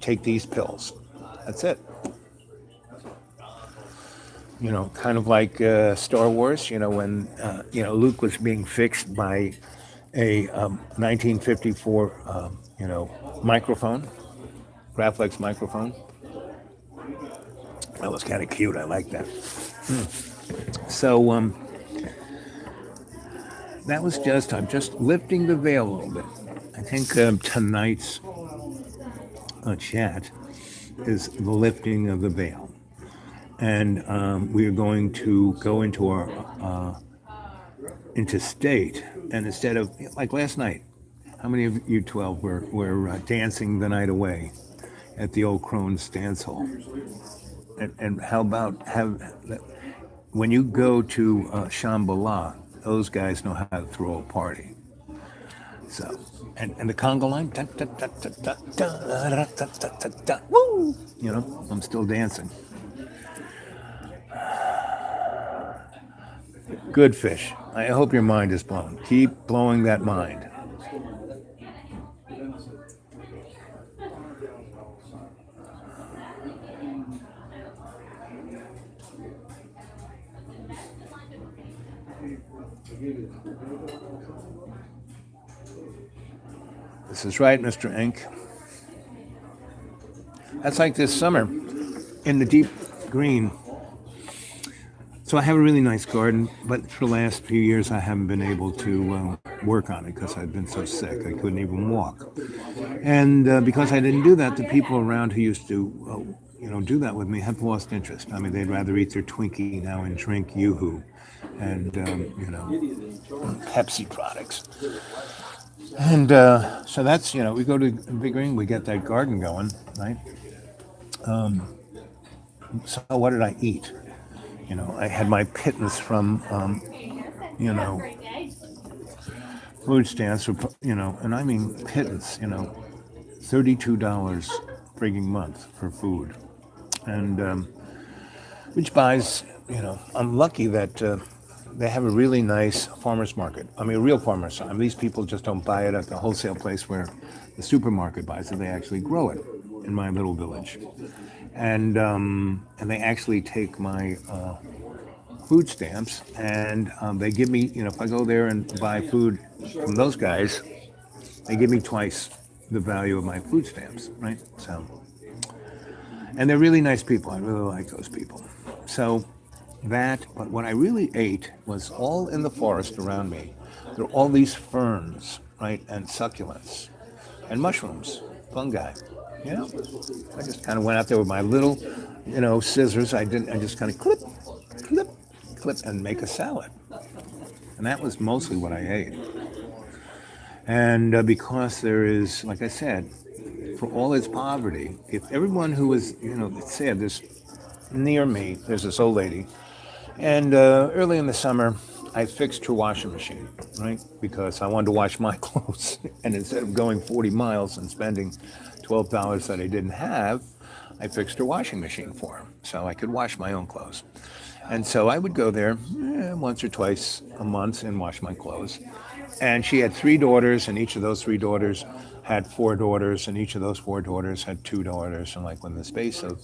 take these pills. That's it. Kind of like Star Wars, when, Luke was being fixed by a 1954, microphone, Graflex microphone. That was kind of cute. I like that. So that was I'm just lifting the veil a little bit. I think tonight's chat is the lifting of the veil. And we are going to go into our into state, and instead of like last night, how many of you 12 were dancing the night away at the old Crohn's dance hall? And how about when you go to Shambhala, those guys know how to throw a party. So, and the conga line, woo! I'm still dancing. Good fish. I hope your mind is blown. Keep blowing that mind. This is right, Mr. Ink. That's like this summer in the deep green. So I have a really nice garden, but for the last few years I haven't been able to work on it because I've been so sick. I couldn't even walk. And because I didn't do that, the people around who used to, do that with me have lost interest. I mean, they'd rather eat their Twinkie now and drink Yoo-Hoo and, Pepsi products. And so that's, we go to Big Green, we get that garden going, right? So what did I eat? I had my pittance from, food stamps, and I mean pittance, $32 frigging month for food. And which buys, I'm lucky that they have a really nice farmer's market. I mean, a real farmer's. I mean, these people just don't buy it at the wholesale place where the supermarket buys it. They actually grow it in my little village. And they actually take my food stamps and they give me, if I go there and buy food from those guys, they give me twice the value of my food stamps, right? So, and they're really nice people. I really like those people. So but what I really ate was all in the forest around me. There are all these ferns, right? And succulents and mushrooms, fungi. I just kind of went out there with my little, scissors. I just kind of clip, and make a salad. And that was mostly what I ate. And because there is, like I said, for all its poverty, if everyone who was, it's sad, there's near me, there's this old lady. And early in the summer, I fixed her washing machine, right? Because I wanted to wash my clothes. And instead of going 40 miles and spending $12 that I didn't have, I fixed her washing machine for her so I could wash my own clothes. And so I would go there once or twice a month and wash my clothes. And she had 3 daughters, and each of those 3 daughters had 4 daughters, and each of those 4 daughters had 2 daughters. And like in the space of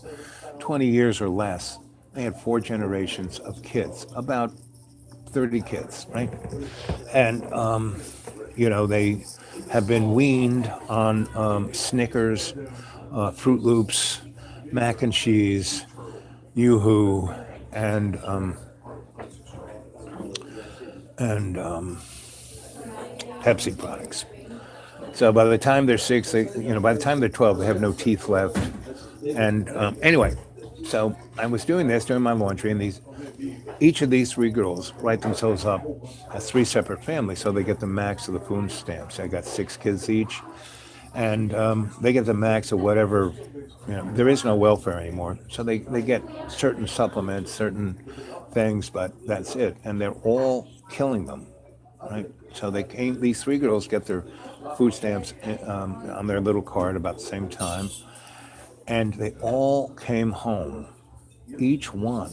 20 years or less, they had 4 generations of kids, about 30 kids, right? And, they have been weaned on Snickers, Fruit Loops, mac and cheese, Yoo-Hoo, and and Pepsi products. So by the time they're 6, by the time they're 12, they have no teeth left. And anyway, so I was doing this, doing my laundry, and each of these 3 girls write themselves up as 3 separate families, so they get the max of the food stamps. I got 6 kids each, and they get the max of whatever. There is no welfare anymore, so they get certain supplements, certain things, but that's it. And they're all killing them, right? So these 3 girls get their food stamps on their little card about the same time, and they all came home, each one.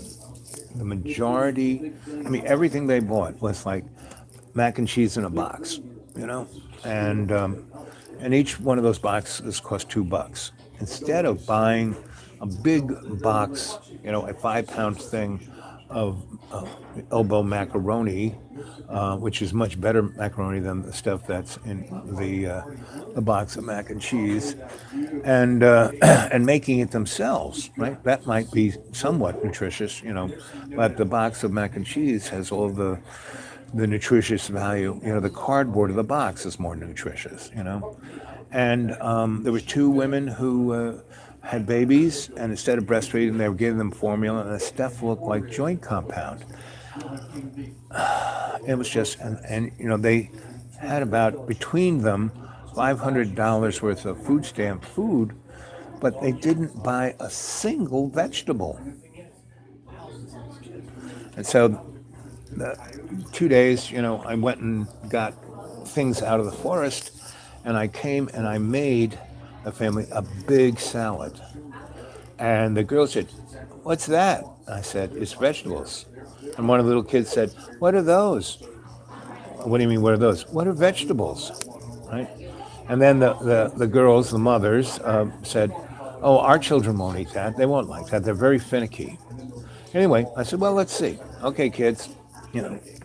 The majority, everything they bought was like mac and cheese in a box, and each one of those boxes cost $2. Instead of buying a big box, a 5-pound thing of elbow macaroni, which is much better macaroni than the stuff that's in the box of mac and cheese, and and making it themselves, right? That might be somewhat nutritious, but the box of mac and cheese has all the nutritious value. The cardboard of the box is more nutritious, And there were 2 women who had babies, and instead of breastfeeding, they were giving them formula, and the stuff looked like joint compound. It was just, and they had about, between them, $500 worth of food stamp food, but they didn't buy a single vegetable. And so, 2 days, I went and got things out of the forest, and I came and I made the family a big salad. And the girl said, "What's that?" I said, "It's vegetables." And one of the little kids said, "What are those?" "What do you mean, what are those?" "What are vegetables?" Right? And then the girls, the mothers, said, "Oh, our children won't eat that. They won't like that. They're very finicky." Anyway, I said, "Well, let's see. Okay, kids,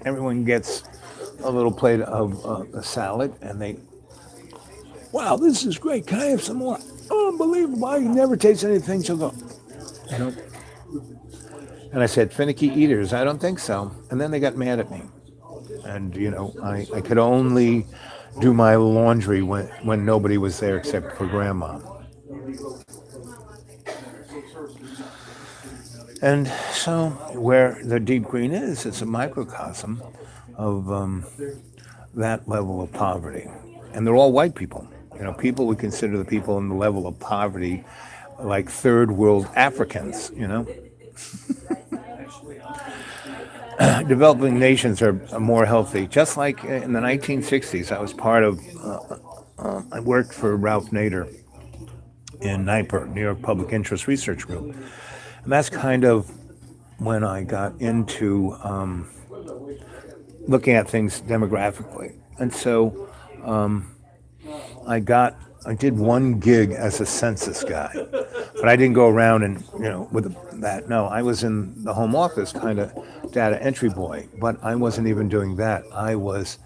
everyone gets a little plate of a salad, and they, wow, this is great. Can I have some more? Unbelievable. I never taste anything so good." And I said, "Finicky eaters? I don't think so." And then they got mad at me. And, I could only do my laundry when nobody was there except for Grandma. And so where the deep green is, it's a microcosm of that level of poverty. And they're all white people. People we consider the people in the level of poverty like third world Africans, Developing nations are more healthy. Just like in the 1960s, I worked for Ralph Nader in NYPIR, New York Public Interest Research Group. And that's kind of when I got into looking at things demographically. And so I did one gig as a census guy, but I didn't go around and, with that. No, I was in the home office kind of data entry boy, but I wasn't even doing that. I was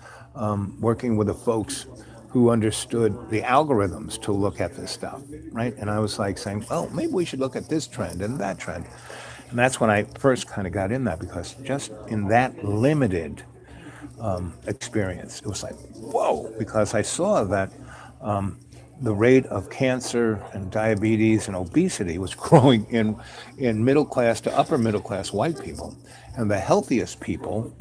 working with the folks who understood the algorithms to look at this stuff, right? And I was like saying, "Oh, maybe we should look at this trend and that trend." And that's when I first kind of got in that, because just in that limited experience, it was like, whoa, because I saw that the rate of cancer and diabetes and obesity was growing in middle class to upper middle class white people. And the healthiest people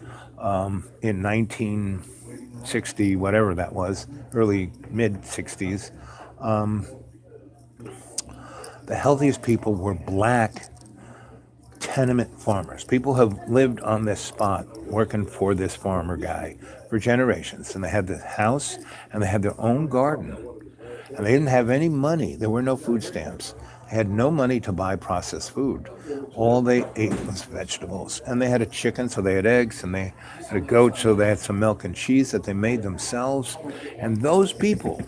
in 1960, whatever that was, early mid 60s, the healthiest people were black tenement farmers. People have lived on this spot working for this farmer guy for generations, and they had the house and they had their own garden, and they didn't have any money. There were no food stamps. They had no money to buy processed food. All they ate was vegetables, and they had a chicken, so they had eggs, and they had a goat, so they had some milk and cheese that they made themselves. And those people,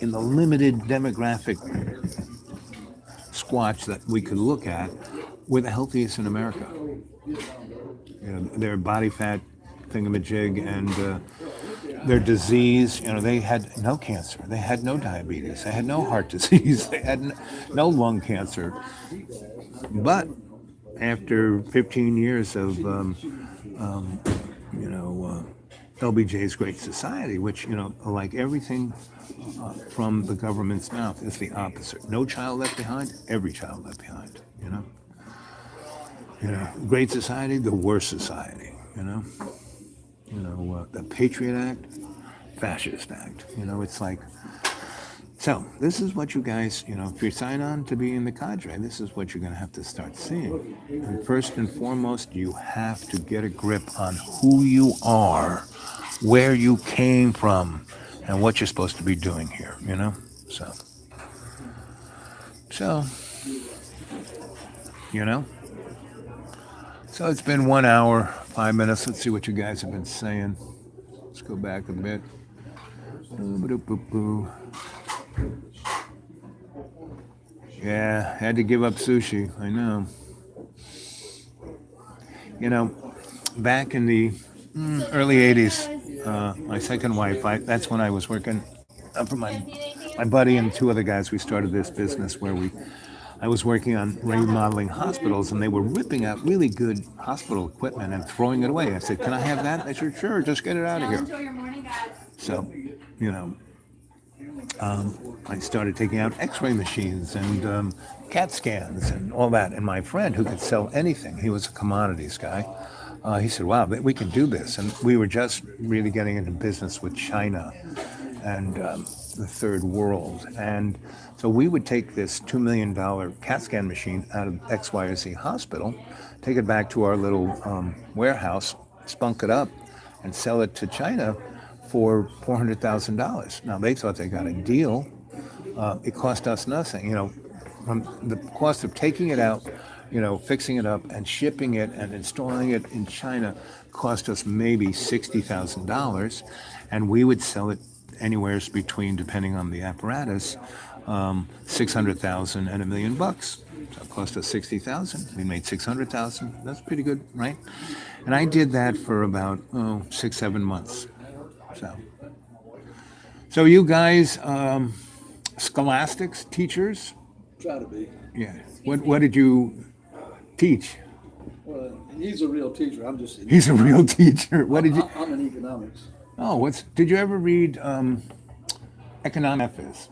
in the limited demographic squatch that we could look at, were the healthiest in America. Their body fat thingamajig and their disease, they had no cancer, they had no diabetes, they had no heart disease, they had no lung cancer. But after 15 years of, LBJ's Great Society, which, like everything from the government's mouth, is the opposite. No child left behind, every child left behind, Great Society, the worst society, the Patriot Act, fascist act, it's like, so this is what you guys, if you sign on to be in the cadre, this is what you're going to have to start seeing. And first and foremost, you have to get a grip on who you are, where you came from, and what you're supposed to be doing here, So, so it's been 1 hour, 5 minutes. Let's see what you guys have been saying. Let's go back a bit. Yeah, had to give up sushi. I know. Back in the early 80s, my second wife, that's when I was working for my buddy and two other guys. We started this business where I was working on remodeling hospitals, and they were ripping out really good hospital equipment and throwing it away. I said, "Can I have that?" They said, "Sure, just get it out of here." Enjoy your morning, guys. So, I started taking out X-ray machines and CAT scans and all that. And my friend, who could sell anything, he was a commodities guy. He said, "Wow, we can do this." And we were just really getting into business with China and the third world. And so we would take this $2 million CAT scan machine out of XYZ hospital, take it back to our little warehouse, spunk it up, and sell it to China for $400,000. Now, they thought they got a deal. It cost us nothing. From the cost of taking it out, fixing it up and shipping it and installing it in China cost us maybe $60,000. And we would sell it anywhere between, depending on the apparatus, $600,000 and $1 million. So it cost us $60,000. We made $600,000. That's pretty good, right? And I did that for about 6-7 months. So you guys, scholastics, teachers? Try to be. Yeah. What did you teach? Well, he's a real teacher. I'm just. He's a real teacher. What did you? I'm in economics. Oh, did you ever read Economic is?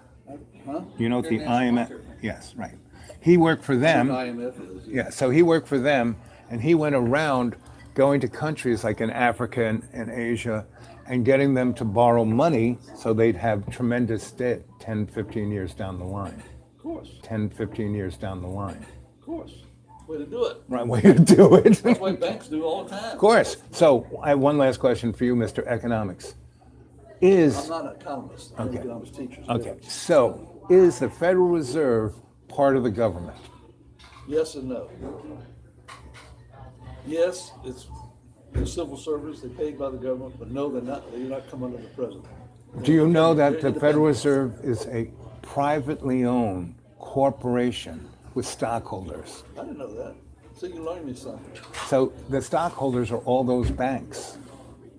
Huh? You know what the IMF? Yes, right. He worked for them. IMF is. Yeah, so he worked for them, and he went around going to countries like in Africa and Asia and getting them to borrow money so they'd have tremendous debt 10, 15 years down the line. Of course. 10, 15 years down the line. Of course. Way to do it. Right way to do it. That's what banks do all the time. Of course. So I have one last question for you, Mr. Economics. I'm not an economist. I'm Okay. an economics teacher. Okay, so is the Federal Reserve part of the government? Yes and no. Yes, it's the civil service. They're paid by the government, but no, they're not. They do not come under the president. Do you know that They're the Federal independent. Reserve is a privately owned corporation with stockholders? I didn't know that. So you learned me something. So the stockholders are all those banks.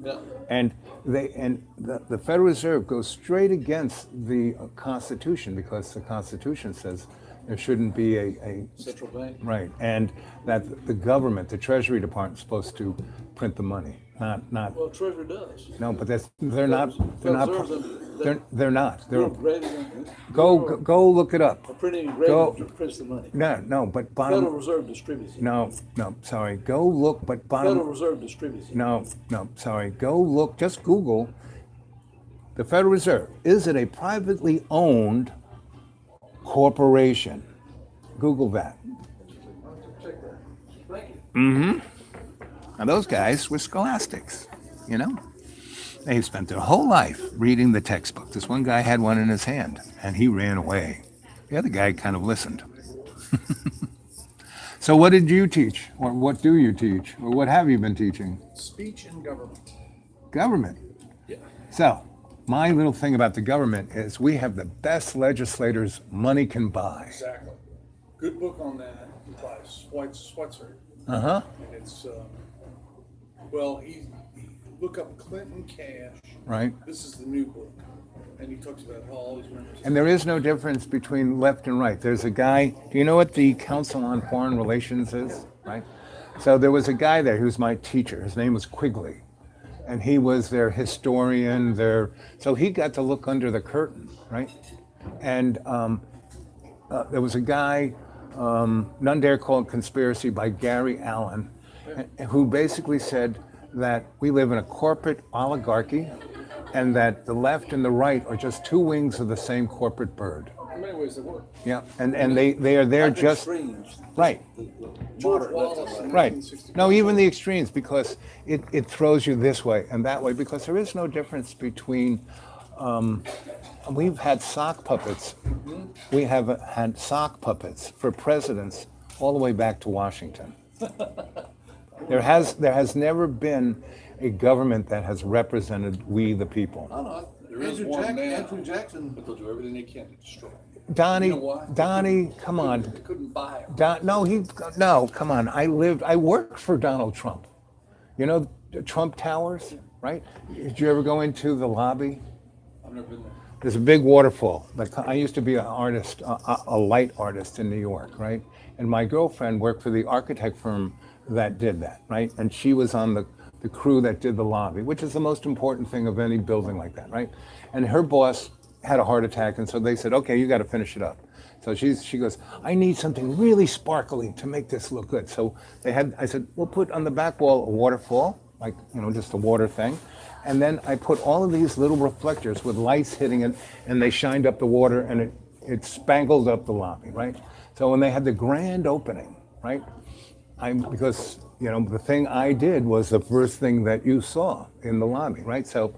Yeah. And the Federal Reserve goes straight against the Constitution because the Constitution says there shouldn't be a Central bank. right, and that the government, the Treasury Department, is supposed to print the money, not. Well, Treasury does. No, but they're not. They're not. They're not. They're go look it up. A printing and Go- engraving prints the money. No, but Federal bottom. Reserve distributes it. No, sorry. Go look, but Federal bottom. Reserve distributes it. No, sorry. Go look. Just Google. The Federal Reserve. Is it a privately owned corporation? Google that. Check that. Thank you. Now those guys were scholastics, They spent their whole life reading the textbook. This one guy had one in his hand, and he ran away. The other guy kind of listened. So what did you teach? Or what do you teach? Or what have you been teaching? Speech and government. Government. Yeah. So my little thing about the government is we have the best legislators money can buy. Exactly. Good book on that by Schweitzer. Uh-huh. And it's, well, look up Clinton Cash. Right? This is the new book. And he talks about how all these members. And there is no difference between left and right. There's a guy, do you know what the Council on Foreign Relations is? Right? So there was a guy there who was my teacher. His name was Quigley. and he was their historian. So he got to look under the curtain, right? And there was a guy, None Dare Call It Conspiracy by Gary Allen, who basically said that we live in a corporate oligarchy and that the left and the right are just two wings of the same corporate bird. In many ways, they work. Yeah, and they are there Not the just, extremes, right, the George moderate left Wallace. and right. 1960. No, even the extremes, because it throws you this way and that way, because there is no difference between, we've had sock puppets. We have had sock puppets for presidents all the way back to Washington. There has never been a government that has represented we the people. No, no, There is Andrew one now. Andrew Jackson, But they'll do everything they can to destroy it. Donnie, You know why? Donnie, come on. they couldn't buy him. No, come on. I worked for Donald Trump. You know, the Trump Towers, right? Did you ever go into the lobby? I've never been there. There's a big waterfall. Like, I used to be an artist, a light artist in New York, right? And my girlfriend worked for the architect firm that did that, right? And she was on the crew that did the lobby, which is the most important thing of any building like that, right? And her boss had a heart attack, and so they said, okay, you got to finish it up. So she goes, I need something really sparkly to make this look good. So I said, we'll put on the back wall a waterfall, like, you know, just a water thing. And then I put all of these little reflectors with lights hitting it, and they shined up the water, and it spangled up the lobby, right? So when they had the grand opening, right? Because, you know, the thing I did was the first thing that you saw in the lobby, right? So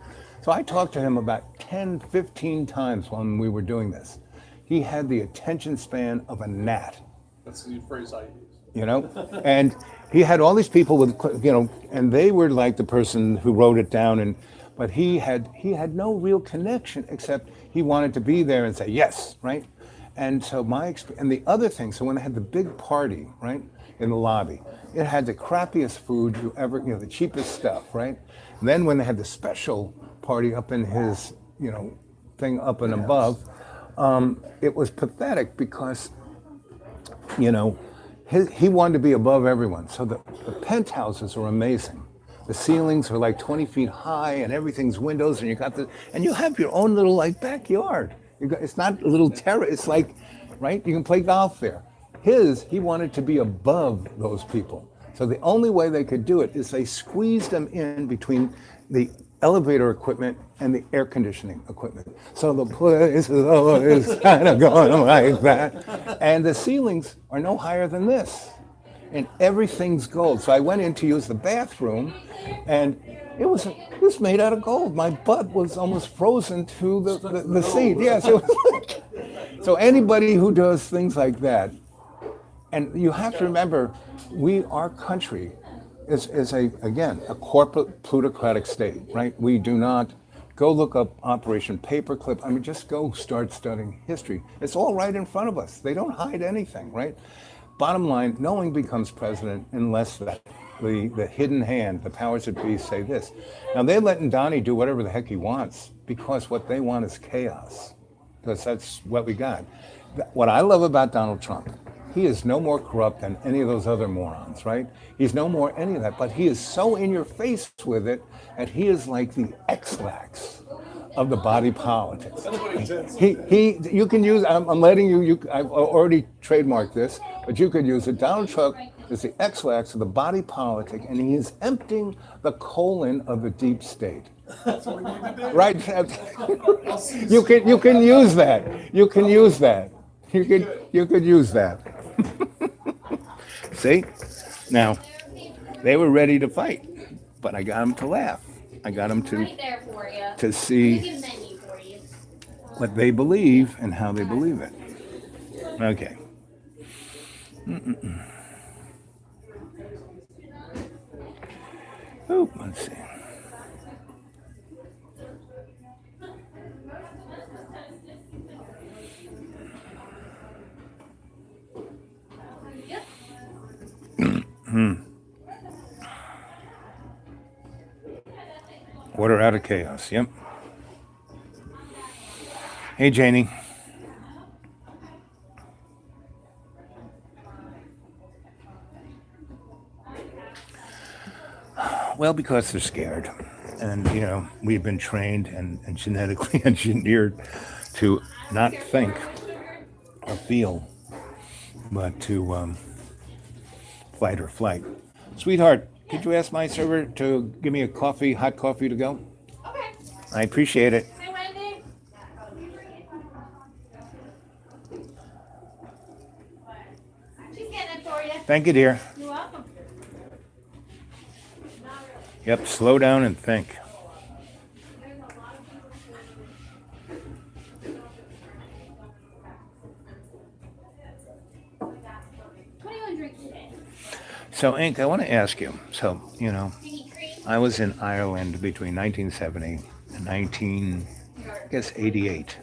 I talked to him about 10, 15 times when we were doing this. He had the attention span of a gnat, That's the phrase I use. you know? And he had all these people with, you know, and they were like the person who wrote it down, but he had no real connection except he wanted to be there and say yes, right? And so and the other thing, so when they had the big party, right, in the lobby, it had the crappiest food you ever, you know, the cheapest stuff, right? And then when they had the special party up in his, you know, thing up and above, it was pathetic because, you know, he wanted to be above everyone. So the penthouses are amazing. The ceilings are like 20 feet high and everything's windows, and you have your own little like backyard. It's not a little terrace, it's like, right? You can play golf there. He wanted to be above those people. So the only way they could do it is they squeezed them in between the elevator equipment and the air conditioning equipment. So the place is always kind of going like that. And the ceilings are no higher than this. And everything's gold. So I went in to use the bathroom, and it was made out of gold. My butt was almost frozen to the seat. Yes, it was like, so anybody who does things like that, and you have to remember, our country is again a corporate plutocratic state, right? We do not go look up Operation Paperclip. I mean, just go start studying history. It's all right in front of us. They don't hide anything, right? Bottom line, no one becomes president unless the hidden hand, the powers that be, say this. Now, they're letting Donnie do whatever the heck he wants because what they want is chaos, because that's what we got. What I love about Donald Trump, he is no more corrupt than any of those other morons, right? He's no more any of that, but he is so in your face with it, and he is like the X-Lax of the body politics. You can use, I'm letting you, I've already trademarked this, but you could use it. Donald Trump is the X-Lax of the body politic, and he is emptying the colon of the deep state. Right? You can use that. You can use that. You could use that. See? Now, they were ready to fight, but I got them to laugh. I got them Right there for you. to see Get a menu for you. what they believe and how they believe it. Okay. Oh, let's see. Yep. Order out of chaos. Yep. Hey, Janie. Well, because they're scared. And, we've been trained and genetically engineered to not think or feel, but to fight or flight. Sweetheart, could you ask my server to give me a coffee, hot coffee to go? Okay. I appreciate it. Hey, Wendy. She's getting it for you. Thank you, dear. You're welcome. Yep, slow down and think. What are you gonna drink today? So, Ink, I want to ask you. So, Do you need cream? I was in Ireland between 1970 and 88.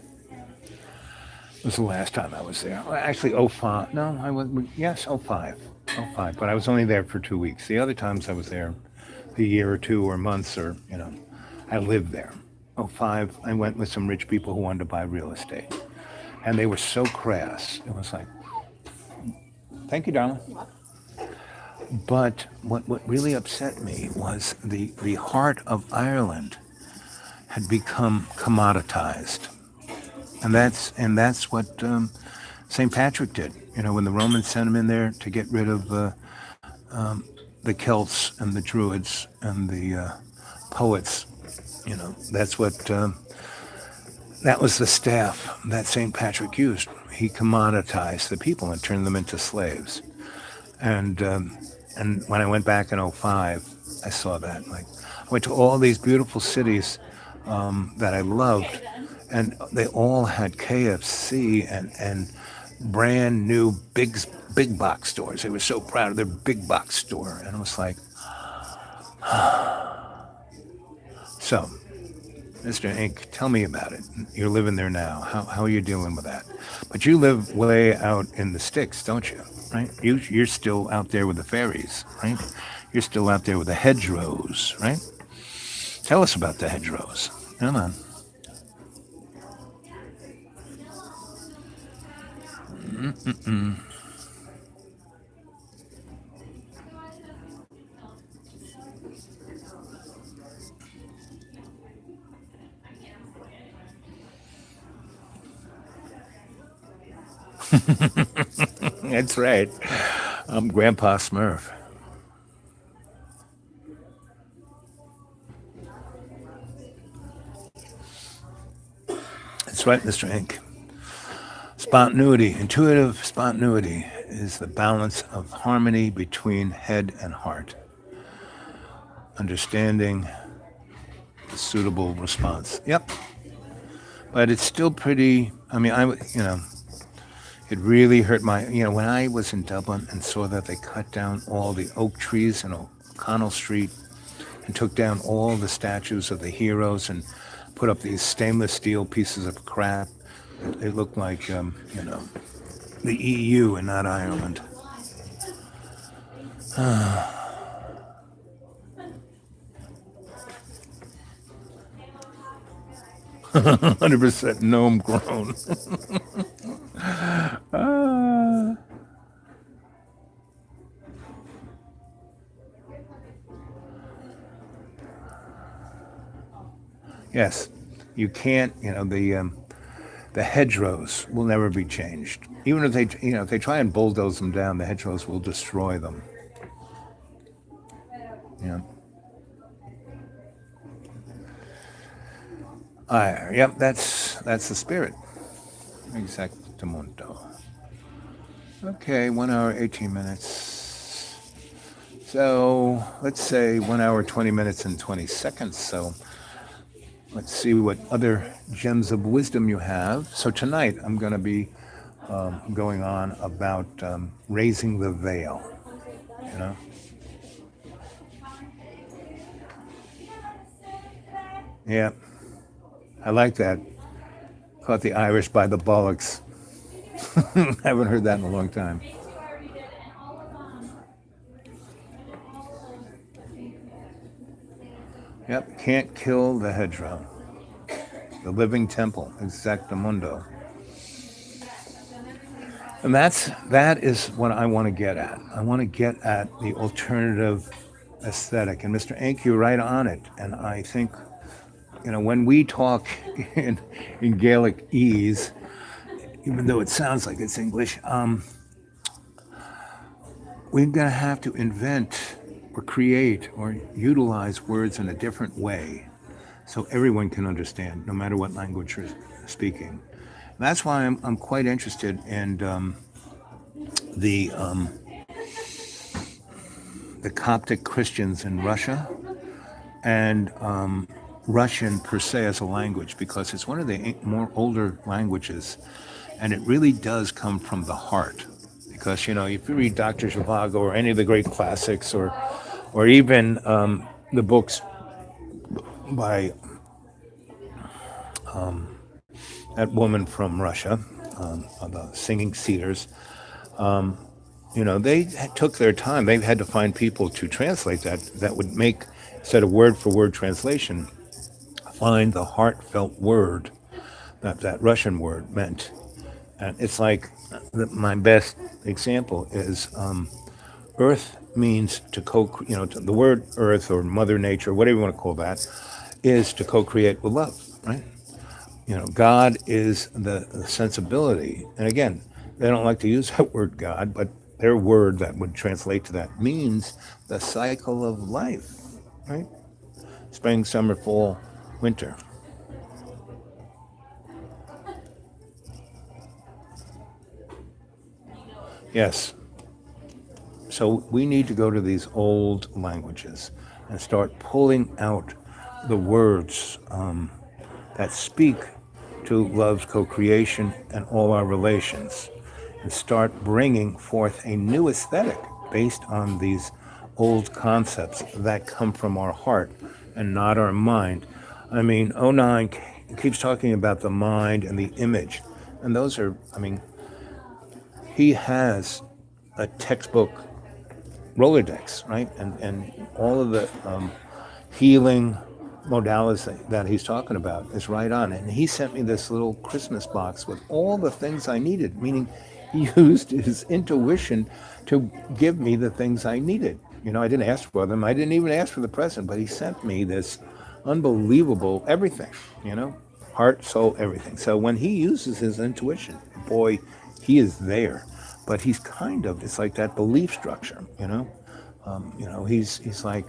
Was the last time I was there. Well, actually, '05. No, I was, yes, '05. '05, but I was only there for 2 weeks. The other times I was there a year or two or months or, I lived there. '05, I went with some rich people who wanted to buy real estate. And they were so crass. It was like, thank you, darling. But what really upset me was the heart of Ireland had become commoditized. And that's what St. Patrick did. When the Romans sent him in there to get rid of the Celts and the Druids and the poets, that's what that was the staff that St. Patrick used. He commoditized the people and turned them into slaves. And when I went back in '05, I saw that. Like, I went to all these beautiful cities that I loved, and they all had KFC and brand new big box stores. They were so proud of their big box store, and I was like, so, Mr. Ink, tell me about it. You're living there now. How are you dealing with that? But you live way out in the sticks, don't you? Right? You're still out there with the fairies, right? You're still out there with the hedgerows, right? Tell us about the hedgerows. Come on. That's right. I'm Grandpa Smurf. That's right, Mr. Ink. Spontaneity, intuitive spontaneity, is the balance of harmony between head and heart. Understanding the suitable response. Yep. But it's still pretty, it really hurt when I was in Dublin and saw that they cut down all the oak trees in O'Connell Street and took down all the statues of the heroes and put up these stainless steel pieces of crap. It looked like, the EU and not Ireland. 100% gnome grown. Yes, you can't. The hedgerows will never be changed. Even if they try and bulldoze them down, the hedgerows will destroy them. Yeah. Yep, that's the spirit. Exactamundo. Okay, 1 hour, 18 minutes. So let's say 1 hour, 20 minutes and 20 seconds. So let's see what other gems of wisdom you have. So tonight I'm going to be going on about raising the veil. Yeah. I like that. Caught the Irish by the bollocks. Haven't heard that in a long time. Yep, can't kill the hedgerow. The living temple, exactamundo. And that is what I want to get at. I want to get at the alternative aesthetic. And Mr. Ink, you're right on it. And I think, when we talk in Gaelic ease, even though it sounds like it's English, we're going to have to invent or create or utilize words in a different way so everyone can understand, no matter what language you're speaking. That's why I'm quite interested in the Coptic Christians in Russia and Russian per se as a language, because it's one of the more older languages, and it really does come from the heart. Because if you read Dr. Zhivago or any of the great classics, or even the books by that woman from Russia, the Singing Cedars, they took their time. They had to find people to translate that would make, instead of word for word translation, find the heartfelt word that Russian word meant. And it's like my best example is earth means to the word earth or mother nature, whatever you want to call that, is to co-create with love, right? God is the sensibility. And again, they don't like to use that word God, but their word that would translate to that means the cycle of life, right? Spring, summer, fall, winter. Yes. So we need to go to these old languages and start pulling out the words that speak to love's co-creation and all our relations, and start bringing forth a new aesthetic based on these old concepts that come from our heart and not our mind. I mean, '09 keeps talking about the mind and the image, and those are, he has a textbook Rolodex, right? And all of the healing modalities that he's talking about is right on. And he sent me this little Christmas box with all the things I needed, meaning he used his intuition to give me the things I needed. I didn't ask for them. I didn't even ask for the present, but he sent me this unbelievable everything, heart, soul, everything. So when he uses his intuition, boy, he is there. But he's it's like that belief structure, he's like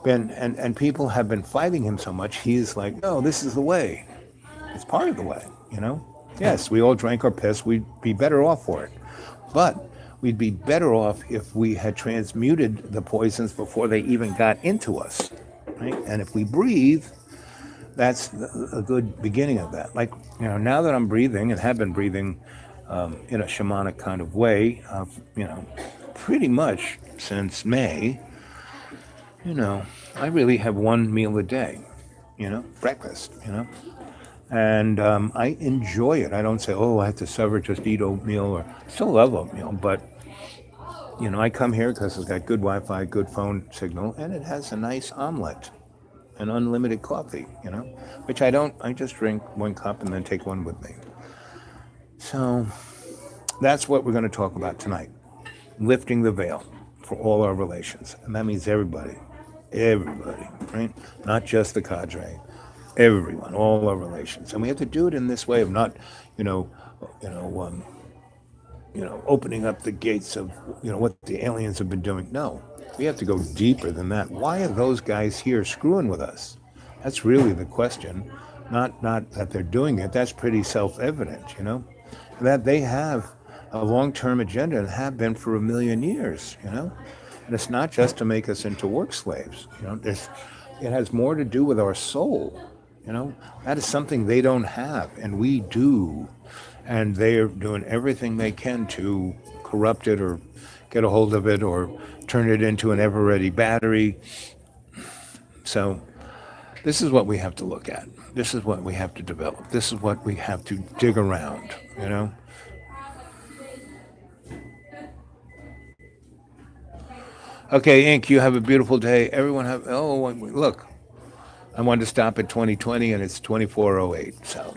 been, and people have been fighting him so much, he's like, no, this is the way. It's part of the way, Yes, we all drank our piss, we'd be better off for it. But we'd be better off if we had transmuted the poisons before they even got into us, right? And if we breathe, that's a good beginning of that. Like, now that I'm breathing and have been breathing in a shamanic kind of way, pretty much since May, I really have one meal a day, breakfast, and I enjoy it. I don't say, oh, I have to sever, just eat oatmeal, or I still love oatmeal, but, I come here because it's got good Wi-Fi, good phone signal, and it has a nice omelet and unlimited coffee, which I don't. I just drink one cup and then take one with me. So that's what we're going to talk about tonight. Lifting the veil for all our relations. And that means everybody, right? Not just the cadre, everyone, all our relations. And we have to do it in this way of not, opening up the gates of, what the aliens have been doing. No, we have to go deeper than that. Why are those guys here screwing with us? That's really the question. Not that they're doing it. That's pretty self-evident, that they have a long-term agenda and have been for 1 million years, And it's not just to make us into work slaves, it has more to do with our soul, That is something they don't have, and we do. And they're doing everything they can to corrupt it or get a hold of it or turn it into an ever-ready battery. So this is what we have to look at. This is what we have to develop. This is what we have to dig around, Okay, Ink, you have a beautiful day. Everyone have, look, I wanted to stop at 2020 and it's 24:08. So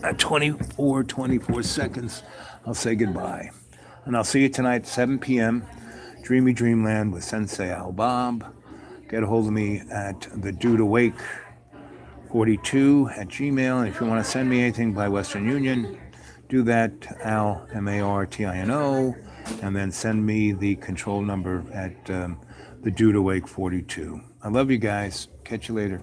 at 24 seconds, I'll say goodbye. And I'll see you tonight, 7 p.m. Dreamy Dreamland with Sensei Al Bob. Get a hold of me at the Dude Awake 42 at Gmail. And if you want to send me anything by Western Union, do that, Al, Martino, and then send me the control number at the Dude Awake 42. I love you guys. Catch you later.